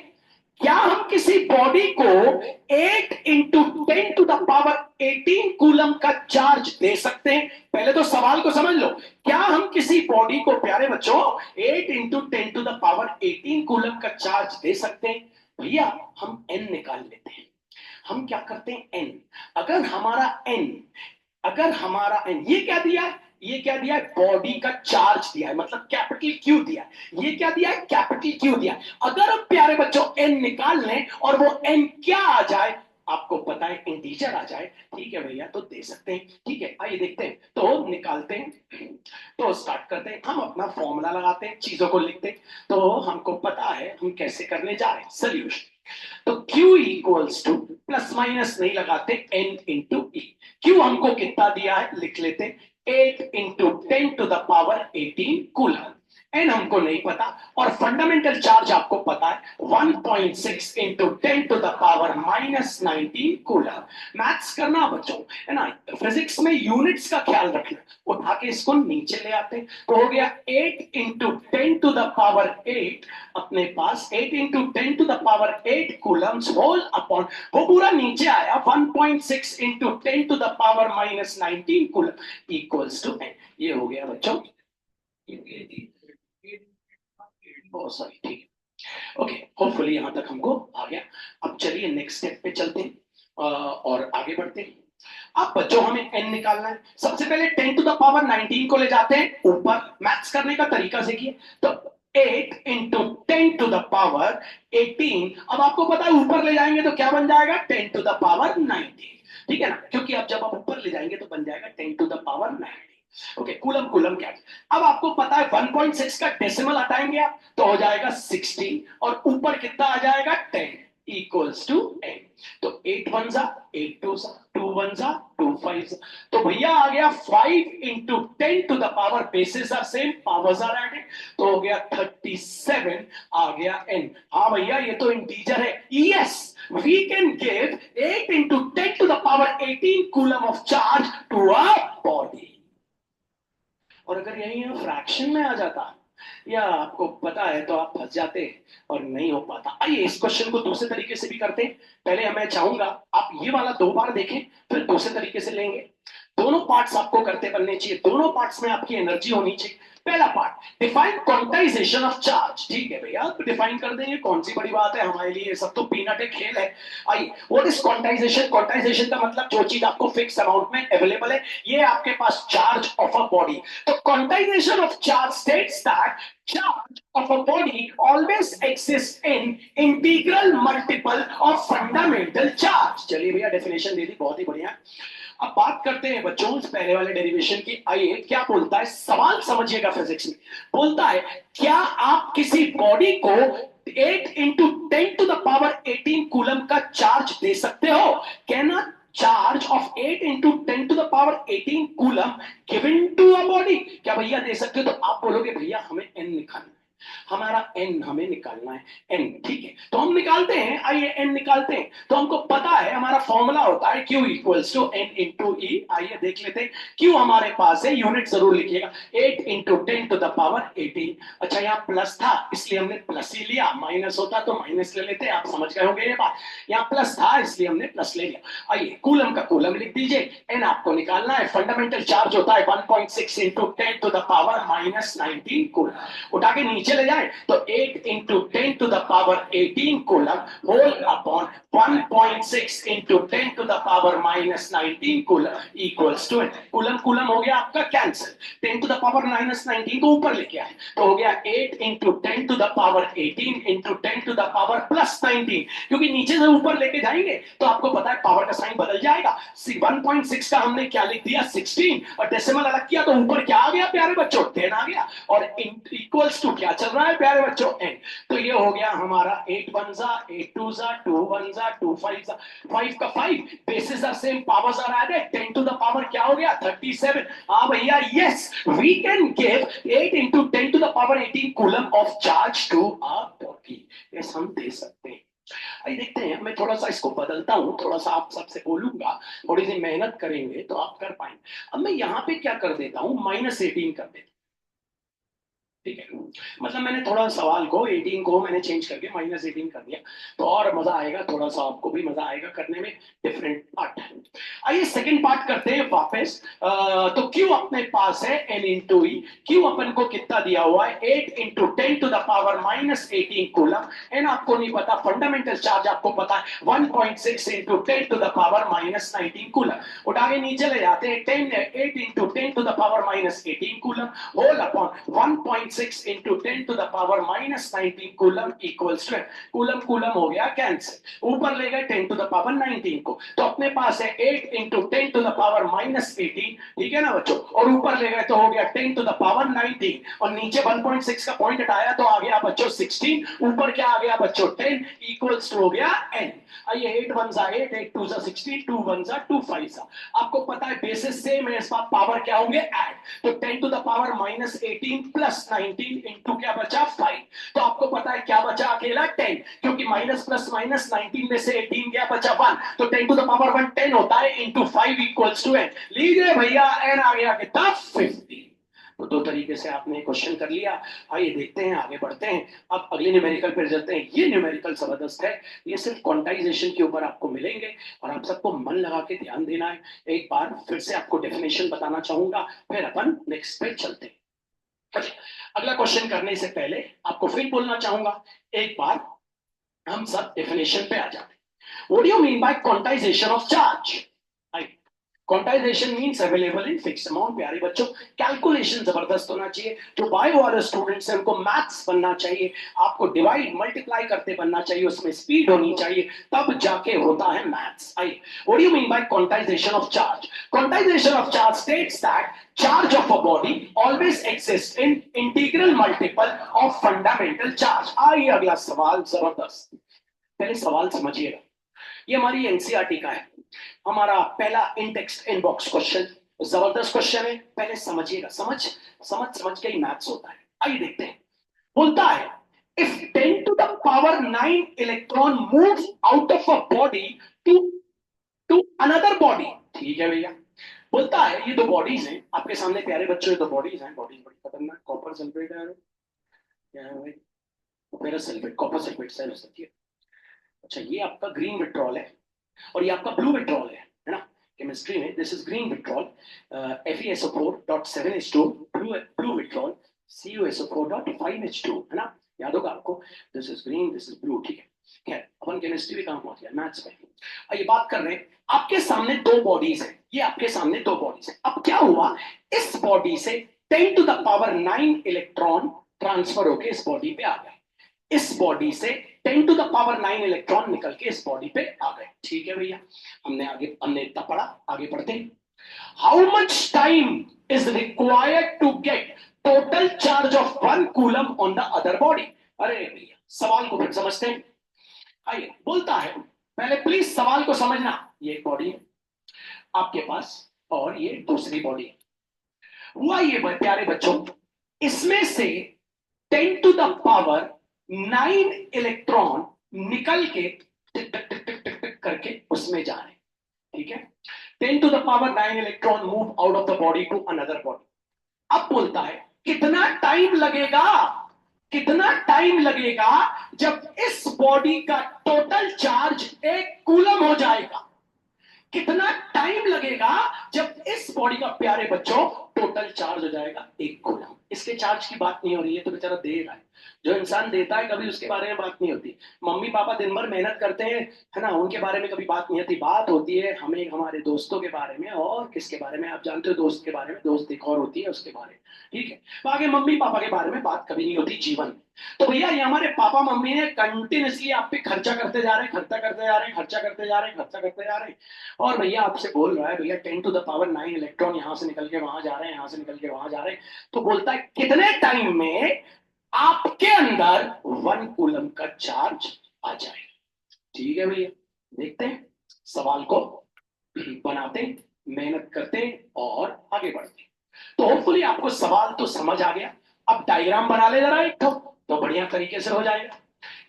क्या हम किसी बॉडी को 8 into 10 to the power 18 coulomb का चार्ज दे सकते हैं। पहले तो सवाल को समझ लो, क्या हम किसी बॉडी को, प्यारे बच्चों, 8 into 10 to the power 18 coulomb का चार्ज दे सकते हैं। भैया हम n निकाल लेते हैं। हम क्या करते हैं, n, अगर हमारा n, अगर हमारा n, ये क्या दिया है, ये क्या दिया है, बॉडी का चार्ज दिया है, मतलब कैपिटल क्यू दिया है। ये क्या दिया है, कैपिटल क्यू दिया है। अगर हम प्यारे बच्चों n निकाल लें और वो n क्या आ जाए, आपको पता है इंटीजर आ जाए, ठीक है भैया, तो दे सकते हैं। ठीक है, आइए देखते हैं, तो निकालते हैं, तो स्टार्ट करते हैं, हम अपना फॉर्मूला लगाते हैं, चीजों को लिखते हैं। तो हमको पता है हम कैसे करने जा रहे हैं सोल्यूशन। तो Q equals to, plus minus नहीं लगाते, N इंटू ई। Q हमको कितना दिया है लिख लेते, 8 into 10 to the power 18 coulomb. N हमको नहीं पता, और फंडामेंटल चार्ज आपको पता है 1.6 into 10 to the power minus 19 coulomb. Maths करना बच्चों, है ना, फिजिक्स में यूनिट्स का ख्याल रखना। उठा के इसको नीचे ले आते, तो हो गया 8 इंटू 10 टू द पावर 8, अपने पास 8 into 10 to the power 8 coulombs whole upon, वो पूरा नीचे आया 1.6 into 10 to the power minus 19 coulomb equals to n। ये हो गया बच्चों, बहुत सारी, ठीक है, ओके, होपफुली यहां तक हमको आ गया। अब चलिए नेक्स्ट स्टेप पे चलते हैं, और आगे बढ़ते हैं। अब बच्चों हमें n निकालना है, सबसे पहले 10 टू द पावर 19 को ले जाते हैं ऊपर, मैथ्स करने का तरीका सीखिए। तो 8 इंटू 10 टू द पावर 18। अब आपको पता है ऊपर ले जाएंगे तो क्या बन जाएगा 10 टू द पावर 19, ठीक है ना, क्योंकि अब जब आप ऊपर ले जाएंगे तो बन जाएगा 10 to the power 19। Okay, coulomb coulomb क्या है? अब आपको पता है 1.6 का डेसिमल हटाएंगे आप तो हो जाएगा 16 और ऊपर कितना आ जाएगा 10 इक्वल्स टू n। तो 8 वन जा 8 टू जा 2 वन जा 2 5 जा, तो भैया आ गया 5 into 10 to the power, basis are same, powers are added, तो हो गया 37 आ गया n। हाँ भैया ये तो इंटीजर है। Yes, we can give 8 into 10 to the power 18 coulomb of charge to a body। और अगर यही फ्रैक्शन में आ जाता या आपको पता है तो आप फंस जाते और नहीं हो पाता। आइए इस क्वेश्चन को दूसरे तरीके से भी करते हैं। पहले मैं चाहूंगा आप ये वाला 2 बार देखें, फिर दूसरे तरीके से लेंगे। दोनों पार्ट्स आपको करते बनने चाहिए, दोनों पार्ट्स में आपकी एनर्जी होनी चाहिए। पहला part, define quantization of charge. ठीक है भैया, तो डिफाइन कर देंगे, कौन सी बड़ी बात है हमारे लिए, सब तो पीनट है, खेल है। आइए, व्हाट इज क्वांटाइजेशन? क्वांटाइजेशन का मतलब जो चीज आपको फिक्स अमाउंट में अवेलेबल है, ये आपके पास चार्ज ऑफ अ बॉडी। तो quantization of charge states that charge of a body always exists in integral multiple of fundamental charge। चलिए भैया डेफिनेशन दे दी, बहुत ही बढ़िया। अब बात करते हैं बच्चों पहले वाले डेरिवेशन की। आइए क्या बोलता है, सवाल समझिएगा फिजिक्स में। बोलता है क्या आप किसी बॉडी को 8 into 10 to the power 18 coulomb का चार्ज दे सकते हो? कहना charge of 8 into 10 to the power 18 coulomb given to a body. क्या भैया दे सकते हो? तो आप बोलोगे भैया हमें एन निकालना है, हमारा एन हमें निकालना है, एन। ठीक है, तो हम निकालते हैं। आइए एन निकालते हैं। तो हमको पता है हमारा फॉर्मूला होता है Q equals to n into e. आइए देख लेते हैं। Q हमारे पास है, यूनिट जरूर लिखिएगा, 8 इंटू 10 टू द पावर 18। अच्छा यहाँ प्लस था इसलिए हमने प्लस ही लिया, माइनस होता तो माइनस ले लेते, आप समझ गए होंगे ये बात। यहाँ प्लस था इसलिए हमने प्लस ले लिया। आइए कूलम का कूलम लिख दीजिए, एन आपको निकालना है। फंडामेंटल चार्ज होता है 1.6 into 10 to the power minus 19 coulomb. उठा के नीचे ले जाए तो 8 into 10 to the power 18 coulomb whole upon 1.6 into 10 to the power minus 19 coulomb equals to, coulomb coulomb हो गया आपका cancel, 10 to the power minus 19 को ऊपर लेके आए तो हो गया 8 into 10 to the power 18 into 10 to the power plus 19, क्योंकि नीचे से ऊपर लेके जाएंगे तो आपको पता है पावर का साइन बदल जाएगा। 1.6 का हमने क्या लिख दिया 16 और डेसिमल अलग किया तो ऊपर क्या आ गया प्यारे बच्चों 10 आ गया, और इक्वल्स टू क्या चल रहा है प्यारे बच्चों n। तो ये हो गया हमारा 8 वन जा 8 टू जा 2 वन जा 2 5 जा 5 का 5, basis are same, powers are added, 10 to the power क्या हो गया 37। हाँ भैया yes, we can give 8 into 10 to the power 18 coulomb of charge to a body. Yes हम दे सकते हैं। आइए देखते हैं, मैं थोड़ा सा इसको बदलता हूं, थोड़ा सा आप सबसे बोलूंगा, थोड़ी सी मेहनत करेंगे तो आप कर पाएंगे। अब मैं यहां पे क्या कर देता हूं, -18 कर देता हूं। ठीक है, मतलब मैंने थोड़ा सवाल को 18 को मैंने चेंज करके -18 कर दिया, तो और मजा आएगा, थोड़ा सा आपको भी मजा आएगा करने में, डिफरेंट पार्ट। आइए सेकंड पार्ट करते हैं वापस। तो Q अपने पास है n इंटू ई। Q अपन को कितना दिया हुआ है 8 into 10 to the power -18 coulomb. n आपको नहीं पता, फंडामेंटल चार्ज आपको पता है 1.6 into 10 to the power -19 coulomb. उठा के नीचे ले जाते हैं 8 into 10 to the power -18 coulomb whole upon 1.6 into 10 to the power -19 coulomb equals to, coulomb coulomb हो गया कैंसिल, ऊपर ले गए 10 टू द पावर 19 को, तो अपने पास है 8 इंटू 10 टू द पावर -18। ठीक है ना बच्चों, और ऊपर ले गए तो हो गया 10 टू द पावर 19, और नीचे 1.6 का पॉइंट हटाया तो आ गया बच्चों 16, ऊपर क्या आ गया बच्चों 10 इक्वल्स टू हो गया n। आइए 8 वन जा 8, 8 टू जा 16, 2 वन जा 2 5 जा, आपको पता है बेसिस सेम है, इस बार पावर क्या होंगे ऐड, तो 10 to the power -18 plus 19 into क्या बचा 5, तो आपको पता है क्या बचा अकेला 10, क्योंकि माइनस प्लस माइनस 19 में से 18 गया बचा 1, तो 10 टू द पावर 1 10 होता है इंटू 5 इक्वल्स टू n। लीजिए भैया n आ गया कितना 50। तो दो तरीके से आपने क्वेश्चन कर लिया। आइए देखते हैं, आगे बढ़ते हैं, अब अगले न्यूमेरिकल पर चलते हैं। ये न्यूमेरिकल जबरदस्त है, ये सिर्फ क्वांटाइजेशन के ऊपर आपको मिलेंगे और आप सबको मन लगा के ध्यान देना है। एक बार फिर से आपको डेफिनेशन बताना चाहूंगा, फिर अपन नेक्स्ट पे चलते हैं। अगला क्वेश्चन करने से पहले आपको फिर बोलना चाहूंगा, एक बार हम सब डेफिनेशन पे आ जाते हैं। What do you mean by quantization of charge? Quantization means available in fix amount. प्यारे बच्चों, कैलकुलेशन जबरदस्त होना चाहिए। जो बायो वाले स्टूडेंट्स हैं उनको मैथ्स बनना चाहिए, आपको डिवाइड मल्टीप्लाई करते बनना चाहिए, उसमें स्पीड होनी चाहिए, तब जाके होता है मैथ्स। आइए, what do you mean by quantization of charge? Quantization of charge states that charge of a body always exist in integral multiple of fundamental charge. आइए अगला सवाल, जबरदस्त। पहले सवाल समझिएगा, ये हमारी एनसीईआरटी का है, हमारा पहला इन टेक्स्ट इनबॉक्स क्वेश्चन। जबरदस्त क्वेश्चन है, पहले समझिएगा। समझ समझ समझ के ही मैथ्स होता है। आइए देखते हैं। बोलता है, if 10 to the power 9 electron move out of a body to to another body. ठीक है भैया। बोलता है ये दो बॉडीज हैं आपके सामने, प्यारे बच्चों, ये दो बॉडीज हैं, बॉडीज बड़ी खतरनाक। कॉपर सल्फेट है, क्या है भाई? फेरस सल्फेट, कॉपर सल्फेट से हो सकती है। अच्छा, ये आपका ग्रीन विट्रॉल है और ये आपका ब्लू विट्रॉल है ना? केमिस्ट्री में this is green vitriol, FeSO4.7H2, blue vitriol CuSO4.5H2, है ना? याद होगा आपको, this is green, this is blue. ठीक है, खैर अपन केमिस्ट्री भी कहां पहुंच गया, मैथ्स में। ये बात कर रहे हैं, आपके सामने दो बॉडीज हैं, ये आपके सामने दो बॉडीज हैं। अब क्या हुआ, इस बॉडी से 10 to the power 9 electron transfer होके इस बॉडी पे आ गए। इस बॉडी से 10 टू द पावर 9 इलेक्ट्रॉन निकल के इस बॉडी पे आ गए। ठीक है भैया, हमने इतना पढ़ा, आगे पढ़ते हैं। How much time is required to get total charge of 1 coulomb on the other body? अरे भैया, सवाल को फिर समझते हैं। आइए, बोलता है, पहले प्लीज सवाल को समझना। ये एक बॉडी है आपके पास और ये दूसरी बॉडी है। हुआ ये प्यारे बच्चों, इसमें से 10 टू द पावर 9 इलेक्ट्रॉन निकल के टिक टिक टिक टिक टिक टिक करके उसमें जा रहे हैं। ठीक है, 10 to the power 9 electron move out of the body to another body. अब बोलता है, कितना टाइम लगेगा, कितना टाइम लगेगा जब इस बॉडी का टोटल चार्ज 1 कूलम हो जाएगा? कितना टाइम लगेगा जब इस बॉडी का, प्यारे बच्चों, टोटल चार्ज हो जाएगा 1 कूलम? इसके चार्ज की बात नहीं हो रही है, तो बेचारा दे रहा है। जो इंसान देता है कभी उसके बारे में बात नहीं होती। मम्मी पापा दिन भर मेहनत करते हैं, है ना, उनके बारे में कभी बात नहीं होती। बात होती है हमें हमारे दोस्तों के बारे में, और किसके बारे में? आप जानते हो दोस्त के बारे में, दोस्त एक और होती है उसके बारे में। ठीक है, तो आगे मम्मी पापा के बारे में बात कभी नहीं होती जीवन में। तो भैया, ये हमारे पापा मम्मी ने कंटिन्यूसली आप पे खर्चा करते जा रहे हैं, खर्चा करते जा रहे हैं, खर्चा करते जा रहे हैं, खर्चा करते जा रहे हैं। और भैया आपसे बोल रहा है, भैया 10 टू द पावर 9 इलेक्ट्रॉन यहां से निकल के वहां जा रहे हैं, यहां से निकल के वहां जा रहे हैं। तो बोलता है, कितने टाइम में आपके अंदर 1 कूलम का चार्ज आ जाएगा? ठीक है भैया, देखते हैं, सवाल को बनाते हैं, मेहनत करते हैं और आगे बढ़ते हैं। तो होपफुली आपको सवाल तो समझ आ गया। अब डायग्राम बना ले जरा एक तो बढ़िया तरीके से हो जाएगा।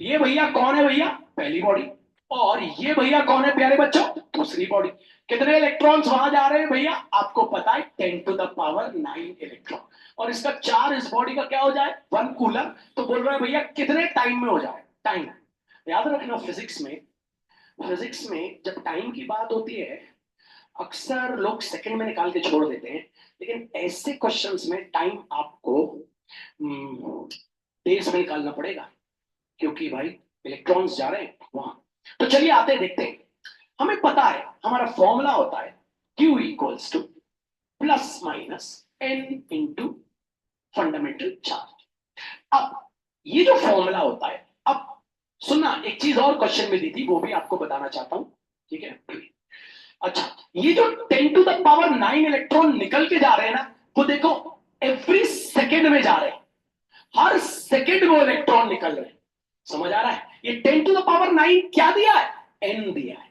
ये भैया कौन है भैया? पहली बॉडी। और ये भैया कौन है प्यारे बच्चों? दूसरी बॉडी। कितने इलेक्ट्रॉन्स वहां जा रहे हैं भैया? आपको पता है 10 टू द पावर 9 इलेक्ट्रॉन। और इसका चार्ज इस बॉडी का क्या हो जाए? 1 कूलम। तो बोल रहे हैं भैया कितने टाइम में हो जाए? टाइम याद रखना, फिजिक्स में जब टाइम की बात होती है अक्सर लोग सेकंड में निकाल के छोड़ देते हैं, लेकिन ऐसे क्वेश्चंस में टाइम आपको डेज में निकालना पड़ेगा, क्योंकि भाई इलेक्ट्रॉन्स जा रहे हैं वहां। तो चलिए आते देखते हैं। हमें पता है हमारा फॉर्मूला होता है Q equals to plus minus N into fundamental charge. अब ये जो फॉर्मूला होता है, अब सुनना, एक चीज और क्वेश्चन में दी थी, वो भी आपको बताना चाहता हूं। ठीक है, अच्छा, ये जो 10 टू द पावर 9 इलेक्ट्रॉन निकल के जा रहे हैं ना, वो देखो एवरी सेकेंड में जा रहे हैं, हर सेकेंड में इलेक्ट्रॉन निकल रहे हैं। समझ आ रहा है? ये 10 टू द पावर 9 क्या दिया है? N दिया है।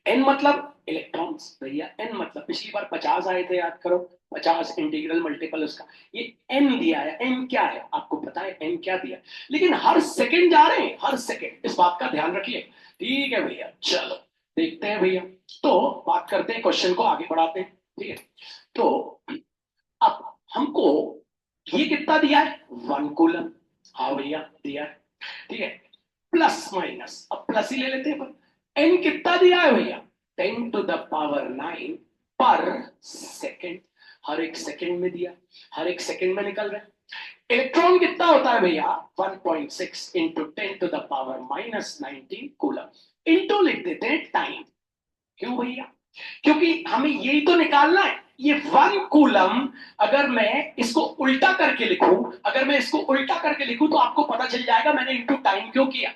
N मतलब इलेक्ट्रॉन्स भैया, N मतलब पिछली बार 50 आए थे, याद करो, 50 इंटीग्रल मल्टीपल उसका। ये N दिया है। N क्या है आपको पता है? N क्या दिया? लेकिन हर सेकेंड जा रहे हैं, हर सेकेंड, इस बात का ध्यान रखिए। ठीक है भैया, चलो देखते हैं भैया। तो बात करते हैं, क्वेश्चन को आगे बढ़ाते हैं। ठीक है, तो अब हमको ये कितना दिया है? 1 कूलम। हाँ भैया दिया है। ठीक है, प्लस माइनस, अब प्लस ही ले लेते हैं। एन कितना दिया है भैया? 10 टू द पावर 9 पर सेकेंड। हर एक सेकेंड में दिया, हर एक सेकेंड में निकल रहा है। इलेक्ट्रॉन कितना होता है भैया? 1.6 into 10 to the power minus 19 coulomb. Into लिख देते हैं टाइम। क्यों भैया? क्योंकि हमें यही तो निकालना है। ये 1 कूलम अगर मैं इसको उल्टा करके लिखूं तो आपको पता चल जाएगा मैंने इनटू टाइम क्यों किया।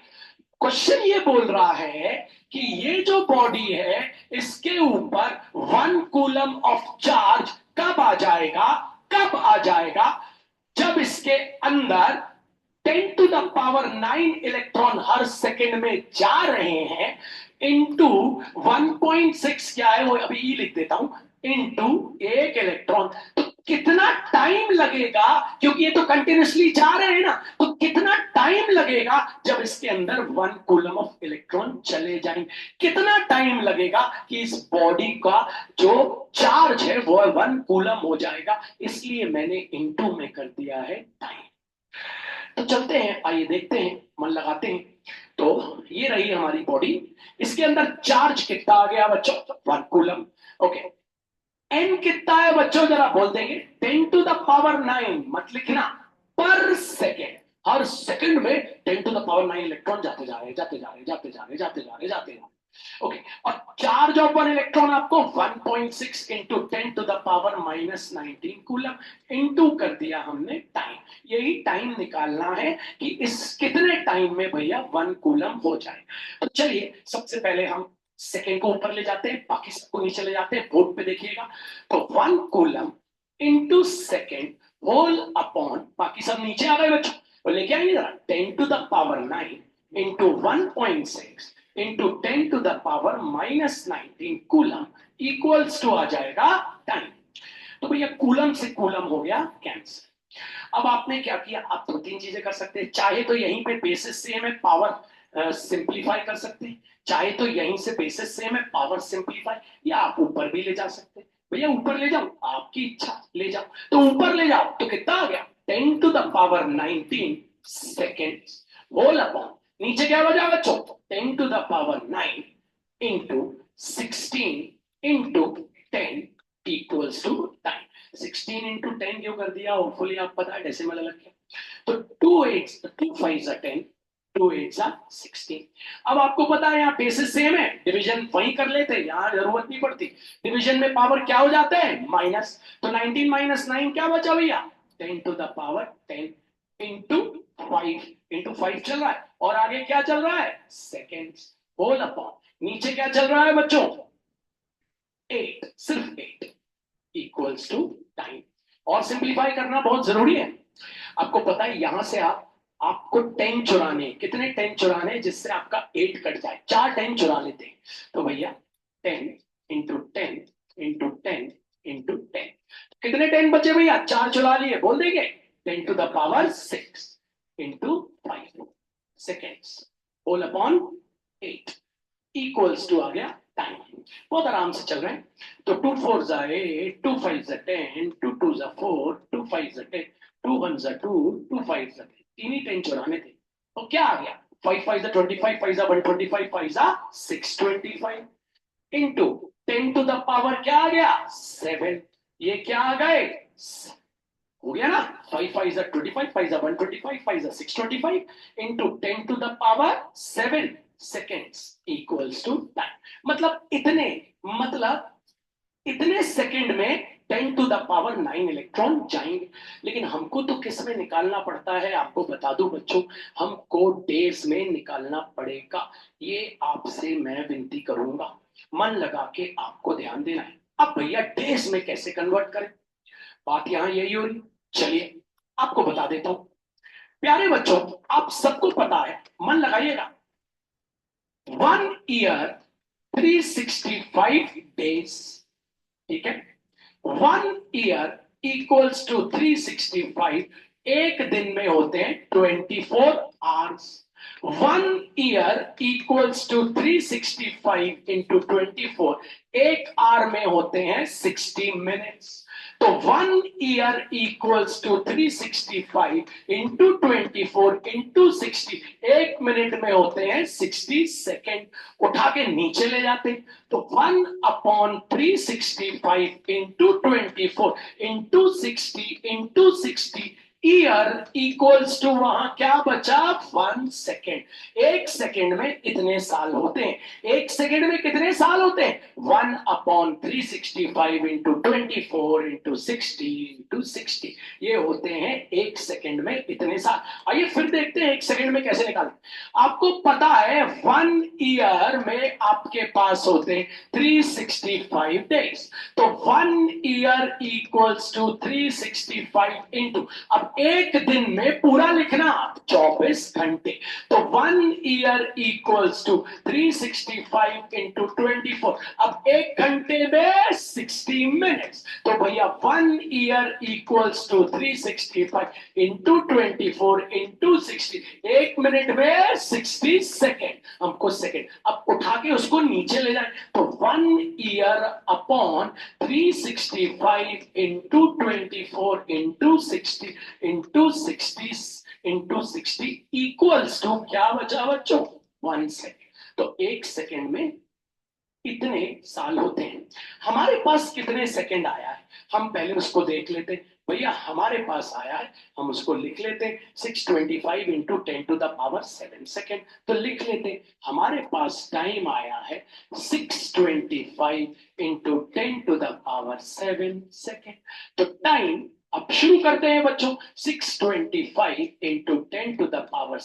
क्वेश्चन ये बोल रहा है कि ये जो बॉडी है इसके ऊपर 1 कूलम ऑफ चार्ज कब आ जाएगा जब इसके अंदर 10⁻⁹ इलेक्ट्रॉन हर सेकेंड में जा रहे हैं, इंटू 1.6 क्या है वो अभी ई लिख देता हूं, इंटू 1 इलेक्ट्रॉन। तो कितना टाइम लगेगा, क्योंकि ये तो कंटिन्यूसली जा रहे हैं ना, तो कितना टाइम लगेगा जब इसके अंदर 1 कूलम ऑफ इलेक्ट्रॉन चले जाएंगे, कितना टाइम लगेगा कि इस बॉडी का जो चार्ज है वो 1 कूलम हो जाएगा। इसलिए मैंने इंटू में कर दिया है टाइम। तो चलते हैं, आइए देखते हैं, मन लगाते हैं। तो ये रही हमारी बॉडी, इसके अंदर चार्ज कितना आ गया बच्चों, 1 कूलम। ओके, एन कितना है बच्चों जरा बोल देंगे, 10⁻⁹ मत लिखना, पर सेकेंड, हर सेकंड में 10⁻⁹ इलेक्ट्रॉन जाते जा रहे। ओके, और चार्ज ऑफ 1 इलेक्ट्रॉन आपको 1.6 इंटू 10⁻⁻19 कूलम, इंटू कर दिया हमने टाइम। यही टाइम निकालना है कि इस कितने टाइम में भैया 1 कूलम हो जाए। तो चलिए सबसे पहले हम सेकेंड को ऊपर ले जाते हैं, बाकी सबको नीचे ले जाते हैं। बोर्ड पे देखिएगा, तो 1 coulomb into second whole upon, बाकी सब नीचे आ गए बच्चों, तो लेके आएंगे जरा, 10⁻⁹ into 1.6 into 10⁻⁻19 coulomb equals to आ जाएगा टाइम। तो भैया कूलम से कूलम हो गया कैंसिल। अब आपने क्या किया, आप 2-3 चीजें कर सकते हैं। चाहे तो यहीं पे बेसिस सेम है, पावर सिंप्लीफाई कर सकते हैं, चाहे तो यहीं से बेसिस सेम है, पावर सिंप्लीफाई, या आप ऊपर भी ले जा सकते हैं। भैया ऊपर ले जाओ, आपकी इच्छा, ले जाओ। तो ऊपर ले जाओ तो कितना आ गया, 10⁻⁹ सेकेंड होल अपॉन, नीचे क्या बचा बच्चों, 10⁻⁹ into 16 into 10 equals to time. 16 into 10 क्यों कर दिया, होपफुली आप पता है, डेसिमल अलग किया। तो 2 5 10, 2 8 16। अब आपको पता है यहाँ बेसिस सेम है, डिवीजन वहीं कर लेते, यहाँ जरूरत नहीं पड़ती। डिवीजन में पावर क्या हो जाता है, माइनस। तो 19 माइनस 9 क्या बचा भैया, 10⁻10 इंटू 5 चल रहा है, और आगे क्या चल रहा है, सेकेंड्स होल अपॉन, नीचे क्या चल रहा है बच्चों, 8, सिर्फ 8 इक्वल्स टू टाइम। और सिंप्लीफाई करना बहुत जरूरी है। आपको पता है यहां से आपको 10 चुराने, कितने 10 चुराने जिससे आपका 8 कट जाए, 4 10 चुरा लेते हैं। तो भैया 10 इंटू 10 इंटू 10 इंटू 10, कितने 10 बचे भैया, 4 चुरा लिए, बोल देंगे 10⁻6 into 5 seconds whole upon 8 equals to आ गया टाइम। बहुत आराम से चल रहे हैं। तो 2 4 8, 2 5 10, 2 2 4, 2 5 10, 2 1 2, 2 5 10, तीन ही 10 चुराने थे। तो क्या आ गया, 5 5 25, 5 125, 5 625 इंटू 10 टू द पावर क्या आ गया, 7। ये क्या आ गए, हो गया ना, 5 5 25, 5 125, 5 625 into 10 to the power 7 seconds equals to time. मतलब इतने सेकंड में 10 टू द पावर 9 इलेक्ट्रॉन जाएंगे। लेकिन हमको तो किस में निकालना पड़ता है, आपको बता दूं बच्चों, हमको डेज में निकालना पड़ेगा। ये आपसे मैं विनती करूंगा, मन लगा के आपको ध्यान देना है। अब भैया डेज में कैसे कन्वर्ट करें, बात यहां यही हो रही। चलिए आपको बता देता हूं। प्यारे बच्चों, आप सबको पता है, मन लगाइएगा, 1 ईयर 365 डेज, ठीक है, 1 ईयर इक्वल्स टू 365, एक दिन में होते हैं 24 hours. 1 year equals to 365 into 24, एक आवर में होते हैं 60 मिनट्स। तो 1 year equals to 365 into 24 into 60, एक मिनट में होते हैं 60 सेकेंड। उठा के नीचे ले जाते, तो 1/365 into 24 into 60 into 60 year equals to वहां क्या बचा 1 सेकेंड। 1 सेकेंड में इतने साल होते हैं। 1 सेकेंड में कितने साल होते हैं 1/365 इंटू 24 इंटू 60 इंटू 60। ये होते हैं 1 सेकेंड में इतने साल। आइए फिर देखते हैं 1 सेकेंड में कैसे निकालें। आपको पता है 1 ईयर में आपके पास होते हैं 365 डेज। तो 1 ईयर इक्वल्स टू 365 इंटू, अब एक दिन में पूरा लिखना आप 24 घंटे। तो 1 ईयर इक्वल्स टू 365 इंटू 24। अब एक घंटे में 60 मिनट्स। तो भैया 1 year equals to 365 into 24 into 60। एक मिनट में 60 सेकेंड। हमको सेकेंड अब उठा के उसको नीचे ले जाए तो 1 year upon 365 into 24 into 60 into 60 into 60 equals to क्या बचा बच्चों 1 सेकेंड। तो 1 सेकेंड में इतने साल होते हैं। हमारे पास कितने सेकंड आया है हम पहले उसको देख लेते हैं। भैया हमारे पास आया है हम उसको लिख लेते हैं 625 इंटू 10⁻⁷ सेकेंड। तो लिख लेते हैं हमारे पास टाइम आया है 625 इंटू 10⁻⁷ सेकेंड। तो टाइम अब शुरू करते हैं बच्चों 625 इंटू 10⁻⁷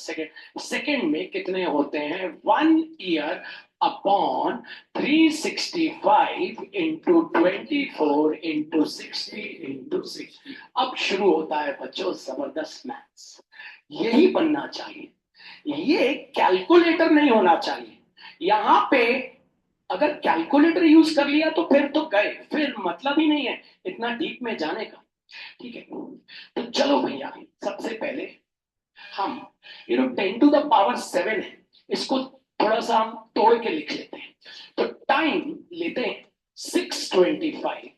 सेकेंड में कितने होते हैं 1 year upon 365 into 24 into 60 into 60। अब शुरू होता है बच्चों जबरदस्त मैथ्स। यही बनना चाहिए, ये कैलकुलेटर नहीं होना चाहिए। यहां पे अगर कैलकुलेटर यूज कर लिया तो फिर तो गए, फिर मतलब ही नहीं है इतना डीप में जाने का। ठीक है, तो चलो भैया सबसे पहले हम 10⁻⁷ है, इसको थोड़ा सा हम तोड़ के लिख लेते हैं। तो टाइम लेते हैं 625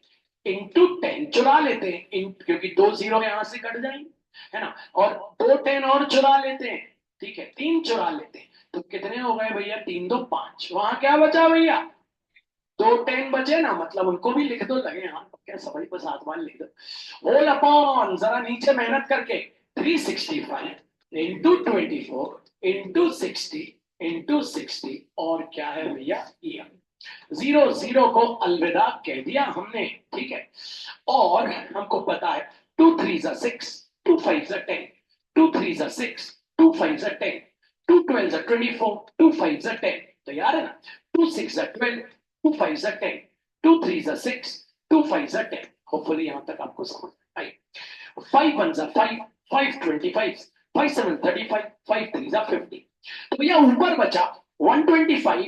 इंटू 10 चुरा लेते हैं क्योंकि 2 जीरो यहां से कट जाएंगे, है ना, और 2 10 और चुरा लेते हैं। ठीक है, 3 चुरा लेते हैं। तो कितने हो गए भैया 3 2 5। वहां क्या बचा भैया 2 10 बचे ना, मतलब उनको भी लिख दो लगे हाँ क्या सभी को साथ बार लिख दो। होल अपॉन जरा नीचे मेहनत करके 365 इंटू 24 इंटू 60 इंटू 60 और क्या है भैया ईयर। जीरो जीरो को अलविदा कह दिया हमने। ठीक है, और हमको पता है 2 3 6 2 5 10 2 3 6 2 5 10 2 12 24 2 5 10। तो यार है ना 2 6 12 2 5 10 2 3 6 2 5 10। होपफुली यहां तक आपको समझ आई। 5 1 5 5 25 5 7 35 5 3 50। तो भैया ऊपर बचा 125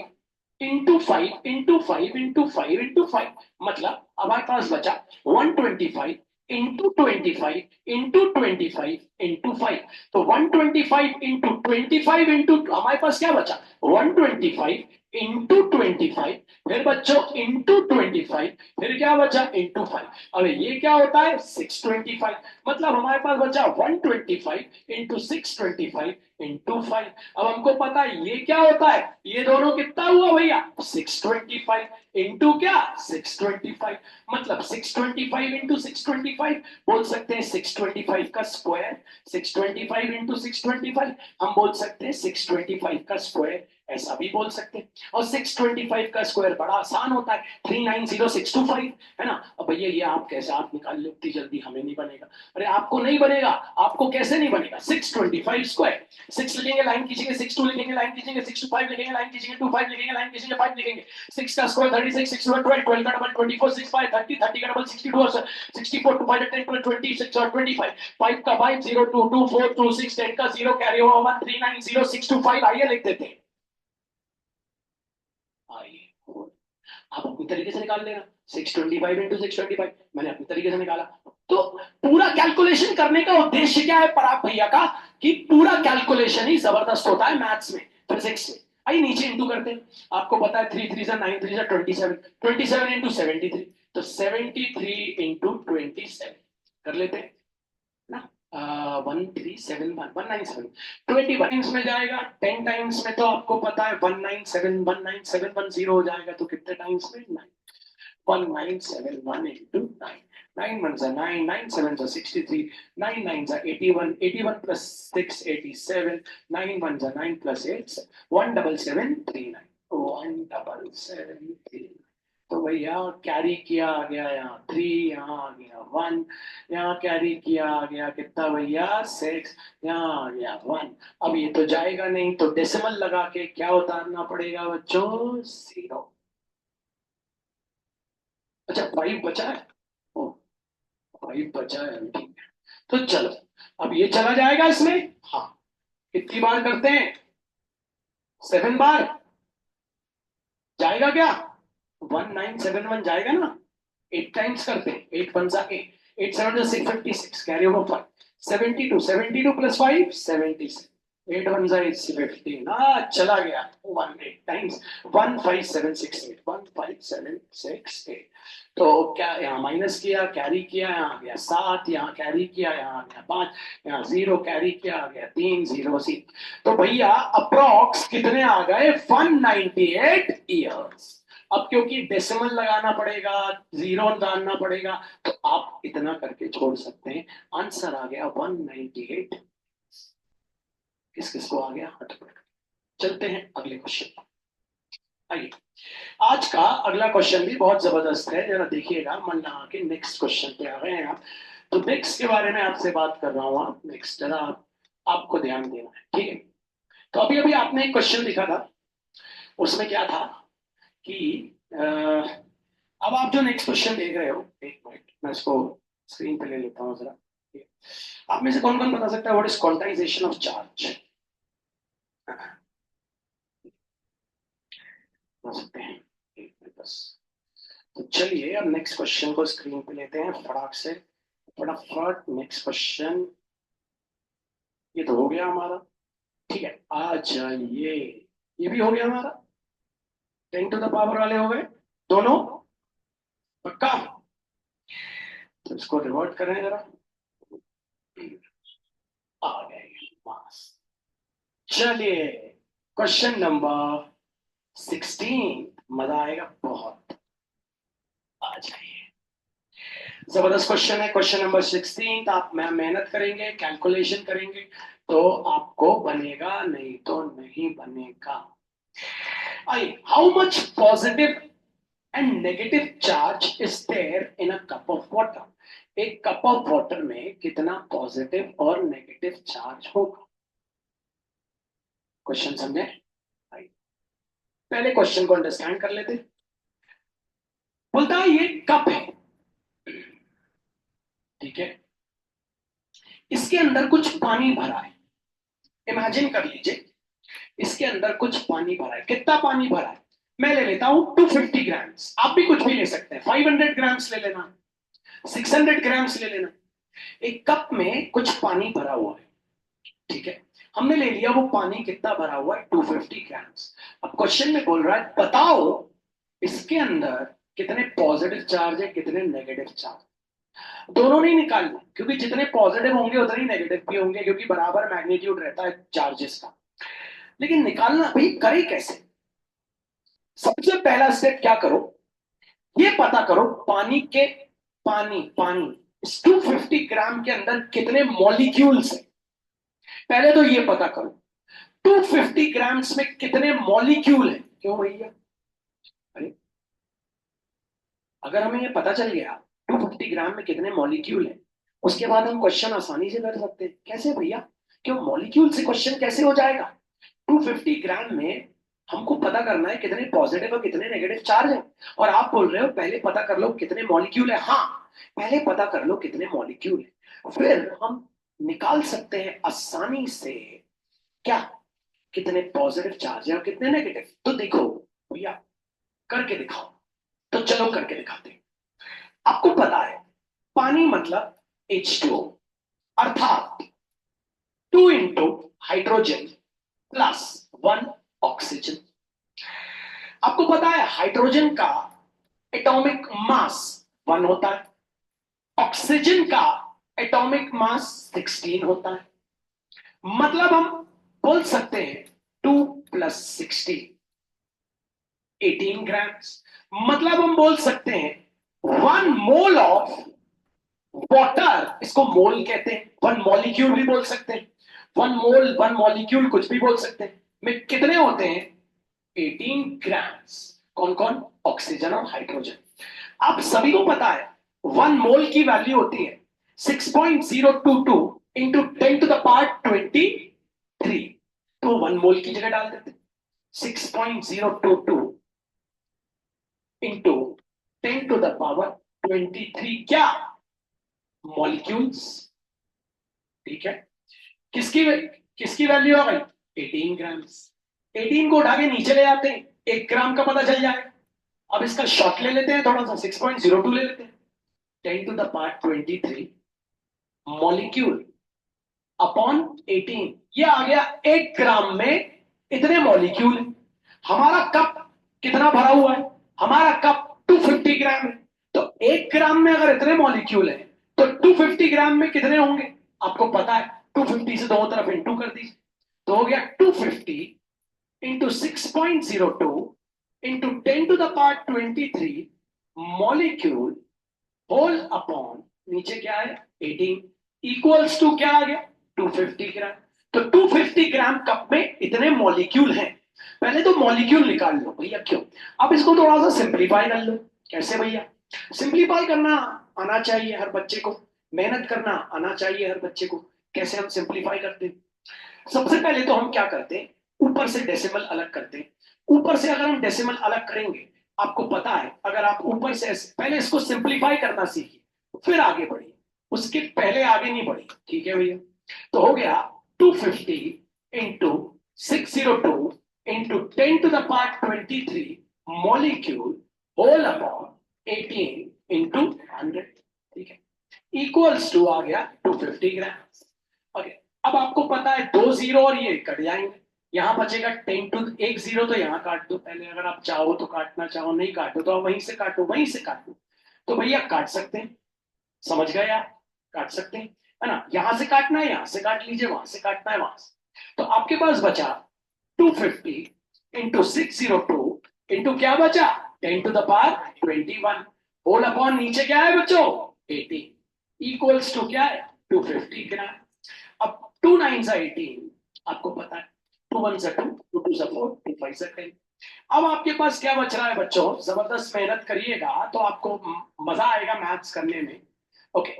इंटू 5 इंटू 5 इंटू 5 इंटू 5। मतलब हमारे पास बचा 125 इंटू 25 इंटू 25 इंटू 5। तो 125 इंटू 25 इंटू हमारे पास क्या बचा 125 इंटू 25, फिर बच्चों इंटू 25, फिर क्या बचा इंटू 5। अब ये क्या होता है 625। मतलब हमारे पास बचा 125 इंटू 625 इंटू 5। अब हमको पता है ये क्या होता है, ये दोनों कितना हुआ भैया 625 इंटू क्या 625। मतलब 625 इंटू 625 बोल सकते हैं 625 का स्क्वायर। 625 इंटू 625 हम बोल सकते हैं 625 का स्क्वायर, ऐसा भी बोल सकते हैं। और 625 का स्क्वायर बड़ा आसान होता है 390625, है ना। अब भैया ये आप कैसे आप निकाल लो इतनी जल्दी, हमें नहीं बनेगा। अरे आपको नहीं बनेगा, आपको कैसे नहीं बनेगा 625 स्क्वायर। 6 लिखेंगे लाइन खींचेंगे, 6 2 लिखेंगे लाइन खींचेंगे, 6 2 5 लिखेंगे लाइन खींचेंगे, 2 5 लिखेंगे लाइन खींचेंगे, 5 लिखेंगे। 6 का स्क्वायर 36, 6 2 12, 12 का डबल 24, 6 5 30, 30 का डबल 62 और 64, 2 5 10 12 26 और 25, 5 का 5 0 2 2 4 2 6 10 का 0 कैरी ओवर 1 390625। आइए लिख देते हैं। आइए आप अपनी तरीके से निकाल लेना 625 इंटू 625 मैंने अपनी तरीके से निकाला। तो पूरा कैलकुलेशन करने का उद्देश्य क्या है पराग भैया का, कि पूरा कैलकुलेशन ही जबरदस्त होता है मैथ्स में फिजिक्स में। आइए नीचे इंटू करते हैं। आपको पता है 3 3 9 3 27, 27 इंटू 73। तो 73 इंटू 27 कर लेते हैं ना। 1371 197 20 में जाएगा 10 टाइम्स में, तो आपको पता है 197 हो जाएगा। तो कितने टाइम्स में 9 1971 into 9। 9 1s are 9, 9 7s are 63, 9 9s are 81, 81 plus 6, 87, 9 1s are 9 plus 8, 17739, 17739। तो भैया कैरी किया आ गया यहाँ 3, यहाँ आ गया 1, यहाँ कैरी किया आ गया कितना भैया 6, यहाँ आ गया 1। अब ये तो जाएगा नहीं, तो डेसिमल लगा के क्या उतारना पड़ेगा बच्चों? 0। अच्छा 5 बचा है, ओ 5 बचा है, ठीक है। तो चलो अब ये चला जाएगा इसमें, हाँ। कितनी बार करते हैं? 7 बार जाएगा क्या? 1971 जाएगा ना? 8 टाइम्स करते हैं, 8 वन जा 8, 8 7 जा 656, कैरी ओवर 5, 72, 72 प्लस 5 77, 8 वन जा 15, चला गया 1 8 टाइम्स, 15768, 15768। तो क्या यहाँ माइनस किया, कैरी किया, यहाँ आ गया 7, यहाँ कैरी किया, यहाँ आ गया 5, यहाँ 0 कैरी किया, आ गया 3, 0 सी। तो भैया अप्रोक्स कितने आ गए? 198 ईयर्स। अब क्योंकि डेसिमल लगाना पड़ेगा, जीरो डालना पड़ेगा, तो आप इतना करके छोड़ सकते हैं। आंसर आ गया 198। किस किस को आ गया? चलते हैं अगले क्वेश्चन। आइए, आज का अगला क्वेश्चन भी बहुत जबरदस्त है, जरा देखिएगा मन लगा के। नेक्स्ट क्वेश्चन पे आ गए हैं आप, तो नेक्स्ट के बारे में आपसे बात कर रहा हूं। आप नेक्स्ट जरा आपको ध्यान देना है, ठीक है। तो अभी अभी आपने एक क्वेश्चन लिखा था, उसमें क्या था कि अब आप जो नेक्स्ट क्वेश्चन देख रहे हो, एक मिनट मैं इसको स्क्रीन पे ले लेता हूँ जरा। आप में से कौन कौन बता सकता है what is quantization of charge? बता सकते हैं? एक मिनट बस। तो चलिए अब नेक्स्ट क्वेश्चन को स्क्रीन पे लेते हैं फटाक से, फटाफट नेक्स्ट क्वेश्चन। ये तो हो गया हमारा, ठीक है। आ जाइए, ये भी हो गया हमारा। 10 टू द पावर वाले हो गए दोनों, पक्का? तो इसको रिवर्ट करें जरा, आ गए मास। चलिए क्वेश्चन नंबर 16, मजा आएगा बहुत। आ जाइए, जबरदस्त क्वेश्चन है क्वेश्चन नंबर 16। आप मैं मेहनत करेंगे, कैलकुलेशन करेंगे तो आपको बनेगा, नहीं तो नहीं बनेगा। I how much positive and negative charge is there in a cup of water? एक कप ऑफ वाटर में कितना पॉजिटिव और नेगेटिव चार्ज होगा? क्वेश्चन समझे? आई, पहले क्वेश्चन को अंडरस्टैंड कर लेते। बोलता है ये कप है, ठीक है, इसके अंदर कुछ पानी भरा है। इमेजिन कर लीजिए, इसके अंदर कुछ पानी भरा है। कितना पानी भरा है? मैं ले लेता हूं 250 ग्राम्स, आप भी कुछ भी ले सकते हैं, 500 ग्राम्स ले लेना, 600 ग्राम्स ले लेना। एक कप में कुछ पानी भरा हुआ है, ठीक है। हमने ले लिया, वो पानी कितना भरा हुआ है? 250 ग्राम्स। अब क्वेश्चन में बोल रहा है बताओ इसके अंदर कितने पॉजिटिव चार्ज है, कितने नेगेटिव चार्ज। दोनों नहीं निकालना, क्योंकि जितने पॉजिटिव होंगे उतने ही नेगेटिव भी होंगे, क्योंकि बराबर मैग्नीट्यूड रहता है चार्जेस का। लेकिन निकालना भाई करे कैसे? सबसे पहला स्टेप क्या करो, ये पता करो पानी के, पानी पानी इस 250 ग्राम के अंदर कितने मॉलिक्यूल्स है। पहले तो ये पता करो 250 ग्राम्स में कितने मॉलिक्यूल है। क्यों भैया? अरे अगर हमें ये पता चल गया 250 ग्राम में कितने मॉलिक्यूल है, उसके बाद हम क्वेश्चन आसानी से कर सकते हैं। कैसे भैया? क्यों मॉलिक्यूल से क्वेश्चन कैसे हो जाएगा? 250 ग्राम में हमको पता करना है कितने पॉजिटिव और कितने नेगेटिव चार्ज है, और आप बोल रहे हो पहले पता कर लो कितने मॉलिक्यूल है। हाँ, पहले पता कर लो कितने मॉलिक्यूल है, फिर हम निकाल सकते हैं आसानी से क्या, कितने पॉजिटिव चार्ज है और कितने नेगेटिव। तो देखो भैया, करके दिखाओ। तो चलो करके दिखाते हैं। आपको पता है पानी मतलब H2O, अर्थात 2 इंटू हाइड्रोजन प्लस 1 ऑक्सीजन। आपको पता है हाइड्रोजन का एटॉमिक मास 1 होता है, ऑक्सीजन का एटॉमिक मास 16 होता है। मतलब हम बोल सकते हैं 2 प्लस 16 18 ग्राम्स। मतलब हम बोल सकते हैं 1 मोल ऑफ वाटर, इसको मोल कहते हैं, वन मॉलिक्यूल भी बोल सकते हैं, वन मोल, वन मॉलिक्यूल कुछ भी बोल सकते हैं, में कितने होते हैं? 18 ग्राम्स। कौन कौन? ऑक्सीजन और हाइड्रोजन। आप सभी को पता है वन मोल की वैल्यू होती है 6.022 इंटू 10 to the power 23। तो वन मोल की जगह डाल देते 6.022 इंटू 10 to the power 23 क्या? मॉलिक्यूल्स। ठीक है, किसकी किसकी वैल्यू आ गई? 18 ग्राम्स। 18 को उठा के नीचे ले जाते हैं, 1 ग्राम का पता चल जाएगा। अब इसका शॉर्ट ले लेते हैं, थोड़ा सा 6.02 ले लेते हैं। 10 to the power 23 molecule upon 18, ये आ गया 1 ग्राम में इतने मॉलिक्यूल। हमारा कप कितना भरा हुआ है? हमारा कप 250 ग्राम है। तो 1 ग्राम में अगर इतने मॉलिक्यूल है तो 250 ग्राम में कितने होंगे? आपको पता है, 250 से दोनों तरफ इंटू कर दीजिए, तो हो गया 250 into 6.02 into 10 to the power 23 molecule whole upon नीचे क्या है? 18 इक्वल्स टू क्या आ गया? 250 ग्राम। तो 250 ग्राम कप में इतने मॉलिक्यूल हैं। पहले तो मॉलिक्यूल निकाल लो भैया, क्यों? अब इसको थोड़ा सा सिंप्लीफाई कर लो। कैसे भैया? सिंप्लीफाई करना आना चाहिए हर बच्चे को, मेहनत करना आना चाहिए हर बच्चे को। कैसे हम सिंप्लीफाई करते हैं? सबसे पहले तो हम क्या करते हैं, ऊपर से डेसिमल अलग करते हैं। ऊपर से अगर हम डेसिमल अलग करेंगे, आपको पता है अगर आप ऊपर से पहले इसको सिंप्लीफाई करना सीखिए फिर आगे बढ़िए, उसके पहले आगे नहीं बढ़िए। ठीक है भैया? तो हो गया 250 into 602 into 10 to the power 23 molecule whole upon 18 into 100। ठीक है, इक्वल्स टू आ गया 250 ग्राम। ओके, अब आपको पता है 2 जीरो और ये कट जाएंगे, यहां बचेगा 10 टू 1 जीरो, तो यहां काट दो पहले, अगर आप चाहो तो काटना, चाहो नहीं काटो तो आप वहीं से काटो, वहीं से काटो। तो भैया काट सकते हैं, समझ गए आप? काट सकते हैं, है ना? यहां से काटना है यहां से काट लीजिए, वहां से काटना है वहां से। तो आपके पास बचा 250 इंटू 602 इंटू क्या बचा? 10 to the power 21 whole upon नीचे क्या है बच्चों? 18 इक्वल्स टू क्या है? 250 ग्राम। अब 2 9 सा 18, आपको पता है 2 1 सा 2, 2 2 सा 4, 2 5 सा 10। अब आपके पास क्या बच रहा है बच्चों? जबरदस्त मेहनत करिएगा तो आपको मजा आएगा मैथ्स करने में। ओके,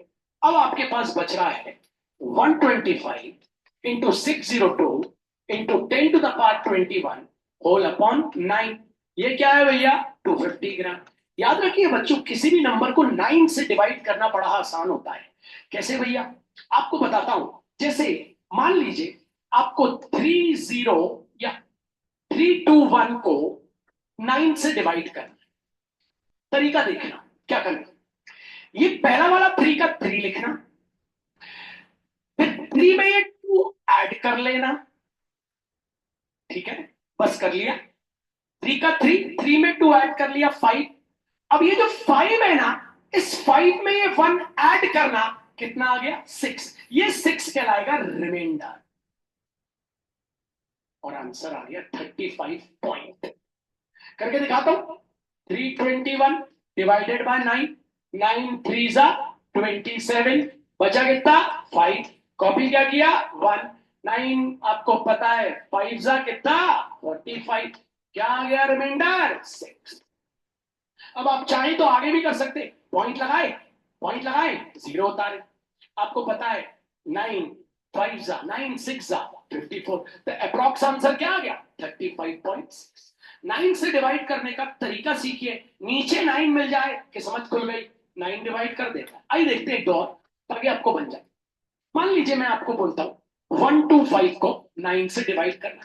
अब आपके पास बच रहा है 125 into 602 into 10 to the power 21 whole upon 9। ये क्या है भैया? 250 ग्राम। याद रखिए बच्चों, किसी भी नंबर को 9 से डिवाइड करना बड़ा आसान होता है। कैसे भैया? आपको बताता हूं। जैसे मान लीजिए आपको 30 या 321 को 9 से डिवाइड करना। तरीका देखना क्या करना, ये पहला वाला 3 का 3 लिखना, फिर 3 में ये 2 ऐड कर लेना। ठीक है, बस कर लिया। 3 का 3, 3 में 2 ऐड कर लिया 5। अब ये जो 5 है ना, इस 5 में ये 1 ऐड करना, कितना आ गया? 6। ये 6 कहलाएगा रिमाइंडर, और आंसर आ गया 35 पॉइंट। करके दिखाता हूं। 321 डिवाइडेड बाय 9, 9 3 जा 27, बचा कितना? 5। कॉपी क्या किया? 1। 9 आपको पता है 5 जा कितना? 45। क्या आ गया रिमाइंडर? 6। अब आप चाहें तो आगे भी कर सकते, पॉइंट लगाए, पॉइंट लगाए, जीरो उतारे। आपको पता है 9 5 जा 9 6 जा 54, तो अप्रॉक्स आंसर क्या आ गया? 35.6। 9 से डिवाइड करने का तरीका सीखिए, नीचे 9 मिल जाए कि समझ खुल गई, 9 डिवाइड कर देता। आइए देखते हैं एक दौर, ताकि आपको बन जाए। मान लीजिए मैं आपको बोलता हूं 1 to 5 को 9 से डिवाइड करना।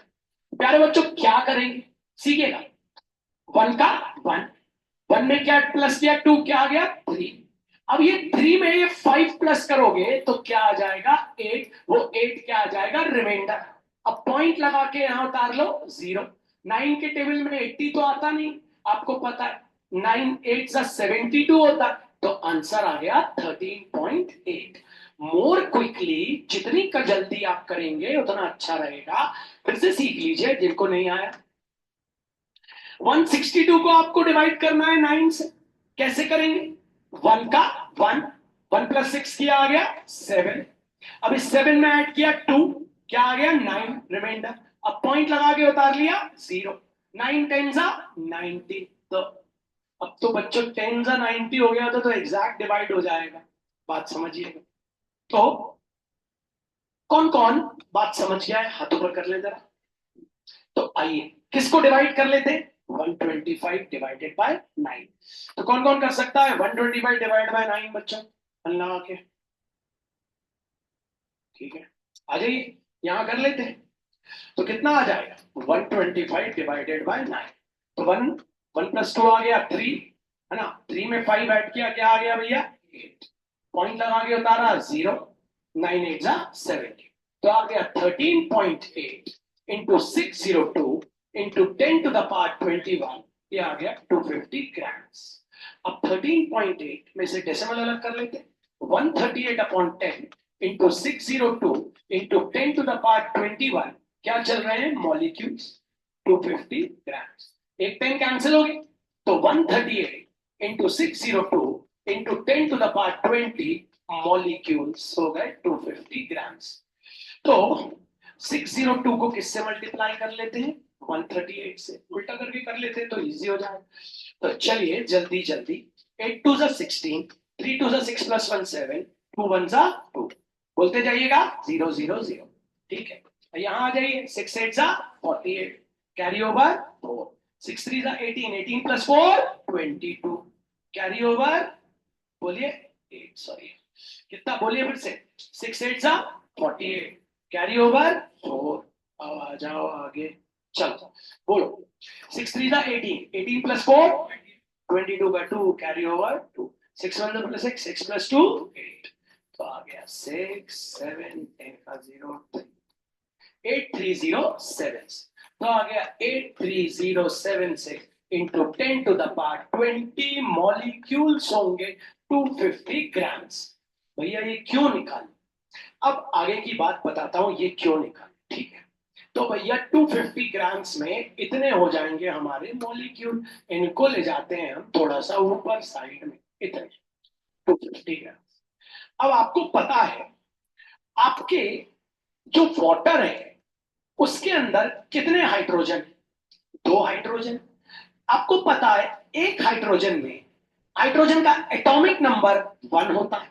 प्यारे बच्चों क्या करेंगे, सीखिएगा। 1 का 1, 1 में क्या प्लस किया? 2, क्या आ गया? 3। अब ये 3 में ये 5 प्लस करोगे तो क्या आ जाएगा? 8। वो 8 क्या आ जाएगा? रिमाइंडर। अब पॉइंट लगा के यहां उतार लो 0। 9 के टेबल में 80 तो आता नहीं, आपको पता है 9 8 सा 72 होता, तो आंसर आ गया 13.8। मोर क्विकली, जितनी का जल्दी आप करेंगे उतना अच्छा रहेगा। फिर से सीख लीजिए जिनको नहीं आया। 162 को आपको डिवाइड करना है 9 से, कैसे करेंगे? 1 का 1, 1 + 6 किया आ गया 7। अब इस 7 में ऐड किया 2, क्या आ गया 9 रिमाइंडर। अब पॉइंट लगा के उतार लिया 0। 9 10 जा 90। तो अब तो बच्चों 10 जा 90 हो गया तो एग्जैक्ट डिवाइड हो जाएगा। बात समझिएगा। तो कौन कौन बात समझ गया है, हाथों पर कर ले जरा। तो आइए किसको डिवाइड कर लेते हैं, 125 डिवाइडेड बाय 9। तो कौन कौन कर सकता है 125 डिवाइड बाय 9 बच्चों, अल्लाह के। ठीक है, आ जाइए यहां कर लेते हैं। तो कितना आ जाएगा 125 डिवाइडेड बाय 9। तो 1 1 + 2 आ गया 3, है ना। 3 में 5 ऐड किया, क्या आ गया भैया 8। पॉइंट लगा के उतारा 0। 9 8 जा 70। तो आ गया 13.8 इंटू 602 इंटू 10⁻21, ये आ गया 250 ग्राम्स। अब 13.8 में से डेसिमल अलग कर लेते हैं। 138/10 इंटू 602 इंटू 10⁻21, क्या चल रहे हैं मॉलिक्यूल्स, 250 ग्राम्स। एक 10 कैंसिल हो गए, तो 138 इंटू 602 इंटू 10⁻20 मॉलिक्यूल्स हो गए 250 ग्राम्स। तो 602 को किससे मल्टीप्लाई कर लेते हैं 138 से, उल्टा करके कर लेते हैं तो इजी हो जाए। तो चलिए जल्दी जल्दी, 8 2 जा 16, 3 2 जा 6 + 1 7, 2 1 जा 2, बोलते जाइएगा 0 0 0। ठीक है, यहां आ जाइए 6 8 जा 48, कैरी ओवर 4, 6 3 जा 18, 18 + 4 22, कैरी ओवर, बोलिए 8, सॉरी कितना बोलिए फिर से, 6 8 जा 48, कैरी ओवर 4। अब आ जाओ आगे, चलो बोलो 6 3 जा 18, 18 + 4 22 का 2, कैरी ओवर 2, 6 1 + 6, 6 + 2 8। तो आ गया 6 7 10 का 0 3, 8307। तो आ गया 83076 इंटू 10⁻20 मॉलिक्यूल्स होंगे 250 ग्राम्स। भैया ये क्यों निकाल, अब आगे की बात बताता हूं ये क्यों निकाल। ठीक है, तो भैया 250 ग्राम्स में इतने हो जाएंगे हमारे मॉलिक्यूल। इनको ले जाते हैं हम थोड़ा सा ऊपर साइड में, इतने 250 ग्राम्स। अब आपको पता है आपके जो वाटर है उसके अंदर कितने हाइड्रोजन, 2 हाइड्रोजन। आपको पता है एक हाइड्रोजन में हाइड्रोजन का एटॉमिक नंबर 1 होता है।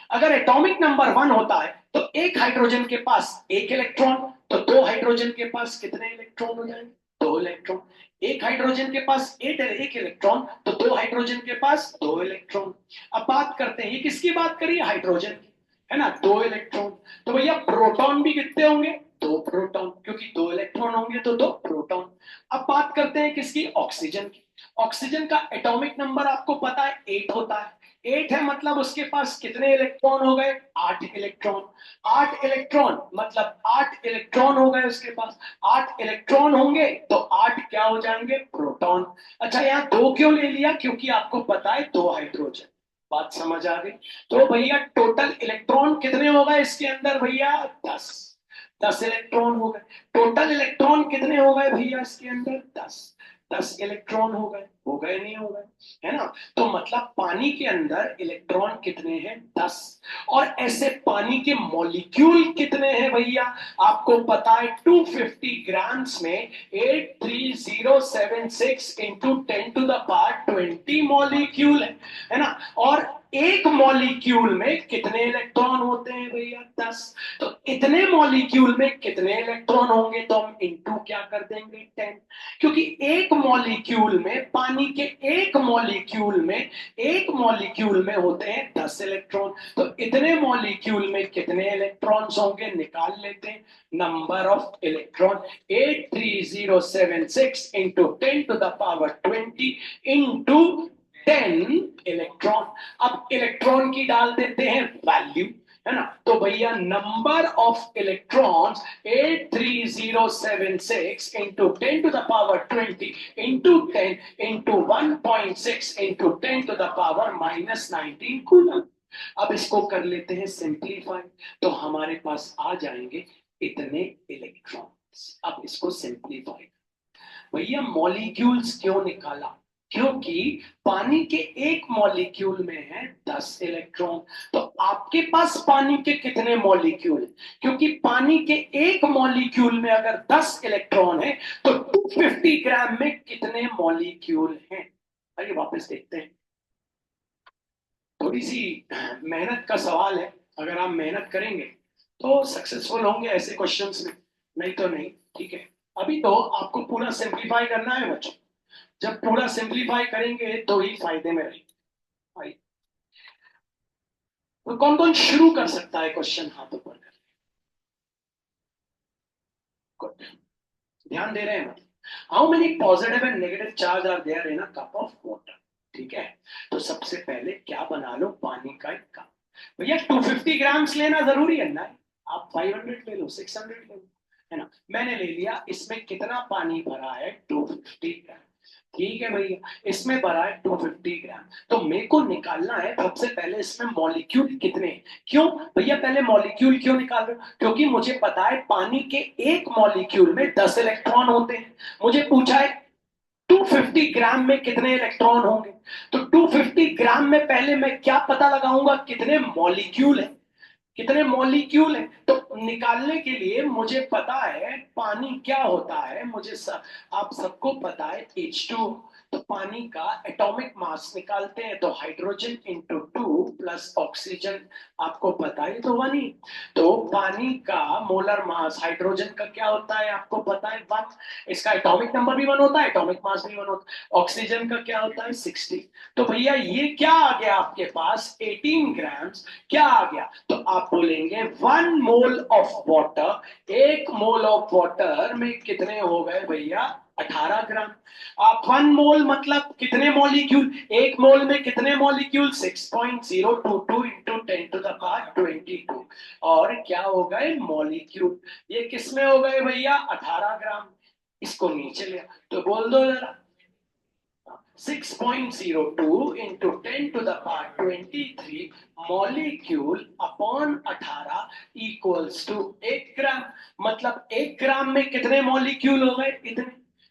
अगर एटॉमिक नंबर 1 होता है तो एक हाइड्रोजन के पास एक इलेक्ट्रॉन, तो 2 हाइड्रोजन के पास कितने इलेक्ट्रॉन हो जाएंगे, 2 इलेक्ट्रॉन। एक हाइड्रोजन के पास एक इलेक्ट्रॉन, तो 2 हाइड्रोजन के पास 2 इलेक्ट्रॉन। अब बात करते हैं, ये किसकी बात करिए हाइड्रोजन की, है ना, 2 इलेक्ट्रॉन। तो भैया प्रोटॉन भी कितने होंगे, 2 प्रोटॉन, क्योंकि 2 इलेक्ट्रॉन होंगे तो 2 प्रोटॉन। अब बात करते हैं किसकी, ऑक्सीजन की। ऑक्सीजन का एटॉमिक नंबर आपको पता है 8 होता है। 8 है मतलब उसके पास कितने इलेक्ट्रॉन हो गए, 8 इलेक्ट्रॉन। 8 इलेक्ट्रॉन मतलब 8 इलेक्ट्रॉन हो गए उसके पास। 8 इलेक्ट्रॉन होंगे तो 8 क्या हो जाएंगे, प्रोटॉन। अच्छा यहाँ 2 क्यों ले लिया, क्योंकि आपको पता है 2 हाइड्रोजन। बात समझ आ गई। तो भैया टोटल इलेक्ट्रॉन कितने हो गए इसके अंदर भैया, 10। 10 इलेक्ट्रॉन हो गए। टोटल इलेक्ट्रॉन कितने हो गए भैया इसके अंदर, 10। 10 इलेक्ट्रॉन हो गए नहीं हो गए, है ना। तो मतलब पानी के अंदर इलेक्ट्रॉन कितने हैं, 10। और ऐसे पानी के मॉलिक्यूल कितने हैं भैया, आपको पता है 250 ग्राम्स में 83076 इंटू 10⁻20 मॉलिक्यूल है ना। और एक मॉलिक्यूल में कितने इलेक्ट्रॉन होते हैं भैया, 10। तो इतने मॉलिक्यूल में कितने इलेक्ट्रॉन होंगे, तो हम इंटू क्या कर देंगे 10, क्योंकि एक मॉलिक्यूल में, पानी के एक मॉलिक्यूल में होते हैं 10 इलेक्ट्रॉन। तो इतने मॉलिक्यूल में कितने इलेक्ट्रॉन्स होंगे निकाल लेते हैं। Number of electron 83076 into 10⁻20 into 10 electron. अब इलेक्ट्रॉन की डाल देते हैं वैल्यू, है ना। तो भैया number of electrons 83076 into 10⁻20 into 10 into 1.6 into 10⁻−19 coulomb. अब इसको कर लेते हैं सिंप्लीफाई, तो हमारे पास आ जाएंगे इतने इलेक्ट्रॉन्स। अब इसको सिंप्लीफाई, भैया मॉलिक्यूल्स क्यों निकाला, क्योंकि पानी के एक मॉलिक्यूल में है 10 इलेक्ट्रॉन। तो आपके पास पानी के कितने मॉलिक्यूल हैं? क्योंकि पानी के एक मॉलिक्यूल में अगर 10 इलेक्ट्रॉन है तो 250 ग्राम में कितने मॉलिक्यूल हैं? आइए वापस देखते हैं। थोड़ी सी मेहनत का सवाल है, अगर आप मेहनत करेंगे तो सक्सेसफुल होंगे ऐसे क्वेश्चंस में, नहीं तो नहीं। ठीक है, अभी तो आपको पूरा सिंप्लीफाई करना है बच्चों। जब पूरा सिंप्लीफाई करेंगे तो ही फायदे में रहेंगे भाई। तो कौन कौन शुरू कर सकता है क्वेश्चन हाथों पर कर? Good. ध्यान दे रहे हैं मतलब, how many positive and negative charge are there in a cup of water? ठीक है, तो सबसे पहले क्या बना लो, पानी का एक कप। भैया 250 ग्राम्स लेना जरूरी है ना? आप 500 ले लो, 600 ले लो, है ना? मैंने ले लिया, इसमें कितना पानी भरा है? 250 ग्राम। ठीक है भैया, इसमें भरा है 250 ग्राम। तो मेरे को निकालना है सबसे पहले इसमें मॉलिक्यूल कितने हैं। क्यों भैया पहले मॉलिक्यूल क्यों निकाल रहे हो? क्योंकि मुझे पता है पानी के एक मॉलिक्यूल में 10 इलेक्ट्रॉन होते हैं। मुझे पूछा है 250 ग्राम में कितने इलेक्ट्रॉन होंगे। तो 250 ग्राम में पहले मैं क्या पता लगाऊंगा, कितने मॉलिक्यूल है। कितने मॉलिक्यूल हैं तो निकालने के लिए मुझे पता है पानी क्या होता है। आप सबको पता है H2। तो पानी का एटॉमिक मास निकालते हैं तो हाइड्रोजन इंटू 2 प्लस ऑक्सीजन, आपको पता है तो 1 ही। तो पानी का मोलर मास हाइड्रोजन का क्या होता है आपको पता है 1। इसका एटॉमिक नंबर भी 1 होता है, एटॉमिक मास भी 1 होता है। ऑक्सीजन का क्या होता है 60। तो भैया ये क्या आ गया आपके पास 18 ग्राम्स। क्या आ गया तो आप बोलेंगे 1 mole of water. 1 mole of water में कितने हो गए भैया 18 ग्राम। आप 1 मोल मतलब कितने मॉलिक्यूल, 1 मोल में कितने molecule 6.022 into 10 to the power 22। और क्या हो गए मॉलिक्यूल, ये किसमें हो गए भैया 18 ग्राम। इसको नीचे ले तो बोल दो जरा, 6.02 into 10 to the power 23 molecule upon 18 equals to 1 gram. मतलब 1 ग्राम में कितने मॉलिक्यूल हो गए इतने।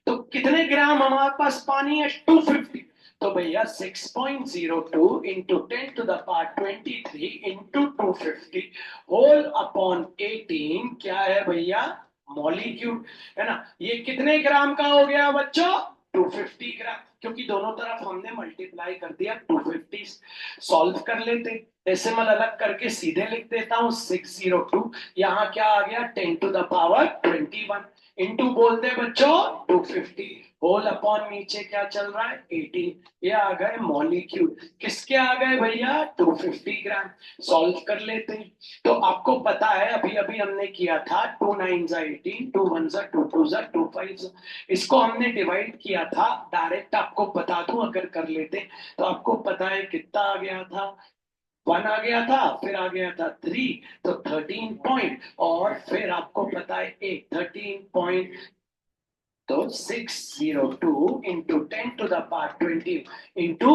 तो कितने ग्राम हमारे पास पानी है 250। तो भैया 6.02 into 10 to the power 23 into 250 whole upon 18 क्या है भैया मॉलिक्यूल, है ना? ये कितने ग्राम का हो गया बच्चों 250 ग्राम। क्योंकि दोनों तरफ हमने मल्टीप्लाई कर दिया 250। सॉल्व कर लेते, डेसिमल अलग करके सीधे लिख देता हूं 602। यहाँ क्या आ गया 10 to the power 21 इंटू बोल दे बच्चों 250 होल अपॉन नीचे क्या चल रहा है 18। ये आ गए मॉलिक्यूल, किसके आ गए भैया 250 ग्राम। सॉल्व कर लेते हैं। तो आपको पता है अभी अभी हमने किया था 2 9 18, 2 1 2 2 2 5। इसको हमने डिवाइड किया था, डायरेक्ट आपको बता दूं अगर कर लेते तो आपको पता है कितना आ गया था 1 आ गया था, फिर आ गया था 3, तो 13 पॉइंट, और फिर आपको पता है 8 13 पॉइंट। तो 602 into 10 to the power 20 into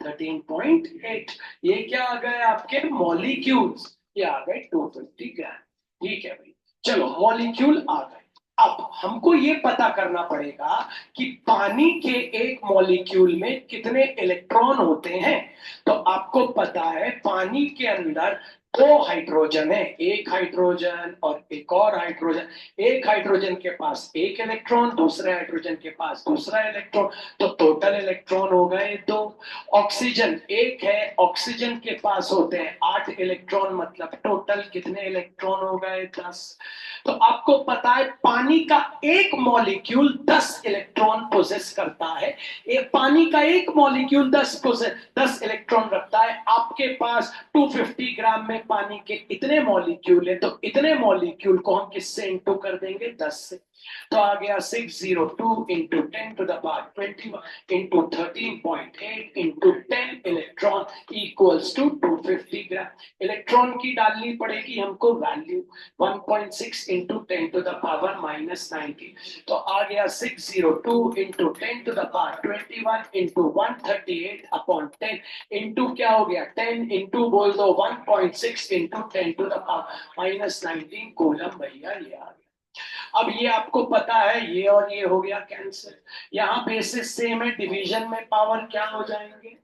13.8, ये क्या आ गए आपके मॉलिक्यूल्स, ये आ गए 250 ग्राम। ठीक है भाई, चलो मॉलिक्यूल आ गए। अब हमको ये पता करना पड़ेगा कि पानी के एक मॉलिक्यूल में कितने इलेक्ट्रॉन होते हैं। तो आपको पता है पानी के अंदर 2 हाइड्रोजन है, एक हाइड्रोजन और एक और हाइड्रोजन। एक हाइड्रोजन के पास एक इलेक्ट्रॉन, दूसरे हाइड्रोजन के पास दूसरा इलेक्ट्रॉन। तो टोटल इलेक्ट्रॉन हो गए 2। ऑक्सीजन एक है, ऑक्सीजन के पास होते हैं 8 इलेक्ट्रॉन, मतलब टोटल कितने इलेक्ट्रॉन हो गए 10। तो आपको पता है पानी का एक मॉलिक्यूल 10 इलेक्ट्रॉन पोजेस करता है। एक पानी का एक मॉलिक्यूल 10 इलेक्ट्रॉन रखता है। आपके पास 250 ग्राम में पानी के इतने मॉलिक्यूल है, तो इतने मॉलिक्यूल को हम किससे इंटू कर देंगे 10 से। तो आ गया 602 into 10 to the power 21 into 13.8 into 10 electron equals to 250 gram. Electron की डालनी पड़ेगी हमको value 1.6 into 10 to the power -90। तो आ गया 602 into 10 to the power 21 into 138 upon 10 into क्या हो गया 10 इंटू बोल दो 1.6 into 10 to the power -19 coulomb भैया ये आ गया। अब ये आपको पता है, ये और ये हो गया कैंसिल, यहाँ बेसिस सेम है, डिवीजन में पावर क्या हो जाएंगे,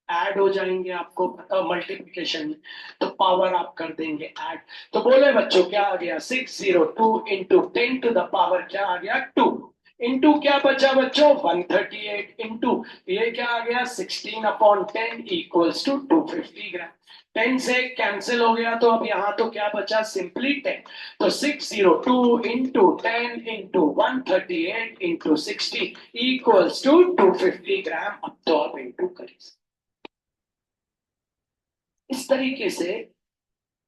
ऐड हो जाएंगे, आपको पता मल्टीप्लिकेशन में, तो पावर आप कर देंगे ऐड। तो बोले बच्चों क्या आ गया, 602 इंटू 10 to the power क्या आ गया 2, इंटू क्या बचा बच्चों 138, इंटू ये क्या आ गया 16/10 इक्वल्स टू 250 ग्राम। 10 से कैंसिल हो गया, तो अब यहाँ तो क्या बचा सिंपली 10, तो 602 into 10 into 138 into 60 equals to 250 gram. अब तो आप इंटू करिए। इस तरीके से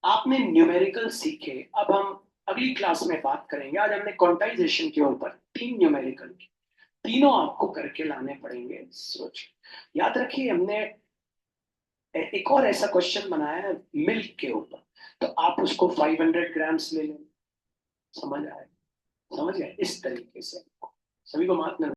आपने न्यूमेरिकल सीखे। अब हम अगली क्लास में बात करेंगे। आज हमने क्वांटाइजेशन के ऊपर 3 न्यूमेरिकल की, तीनों आपको करके लाने पड़ेंगे। सोच याद रखिए, हमने एक और ऐसा क्वेश्चन बनाया है मिल्क के ऊपर, तो आप उसको 500 ग्राम्स ले लें। समझ आए? समझ गए? इस तरीके से सभी को मार्क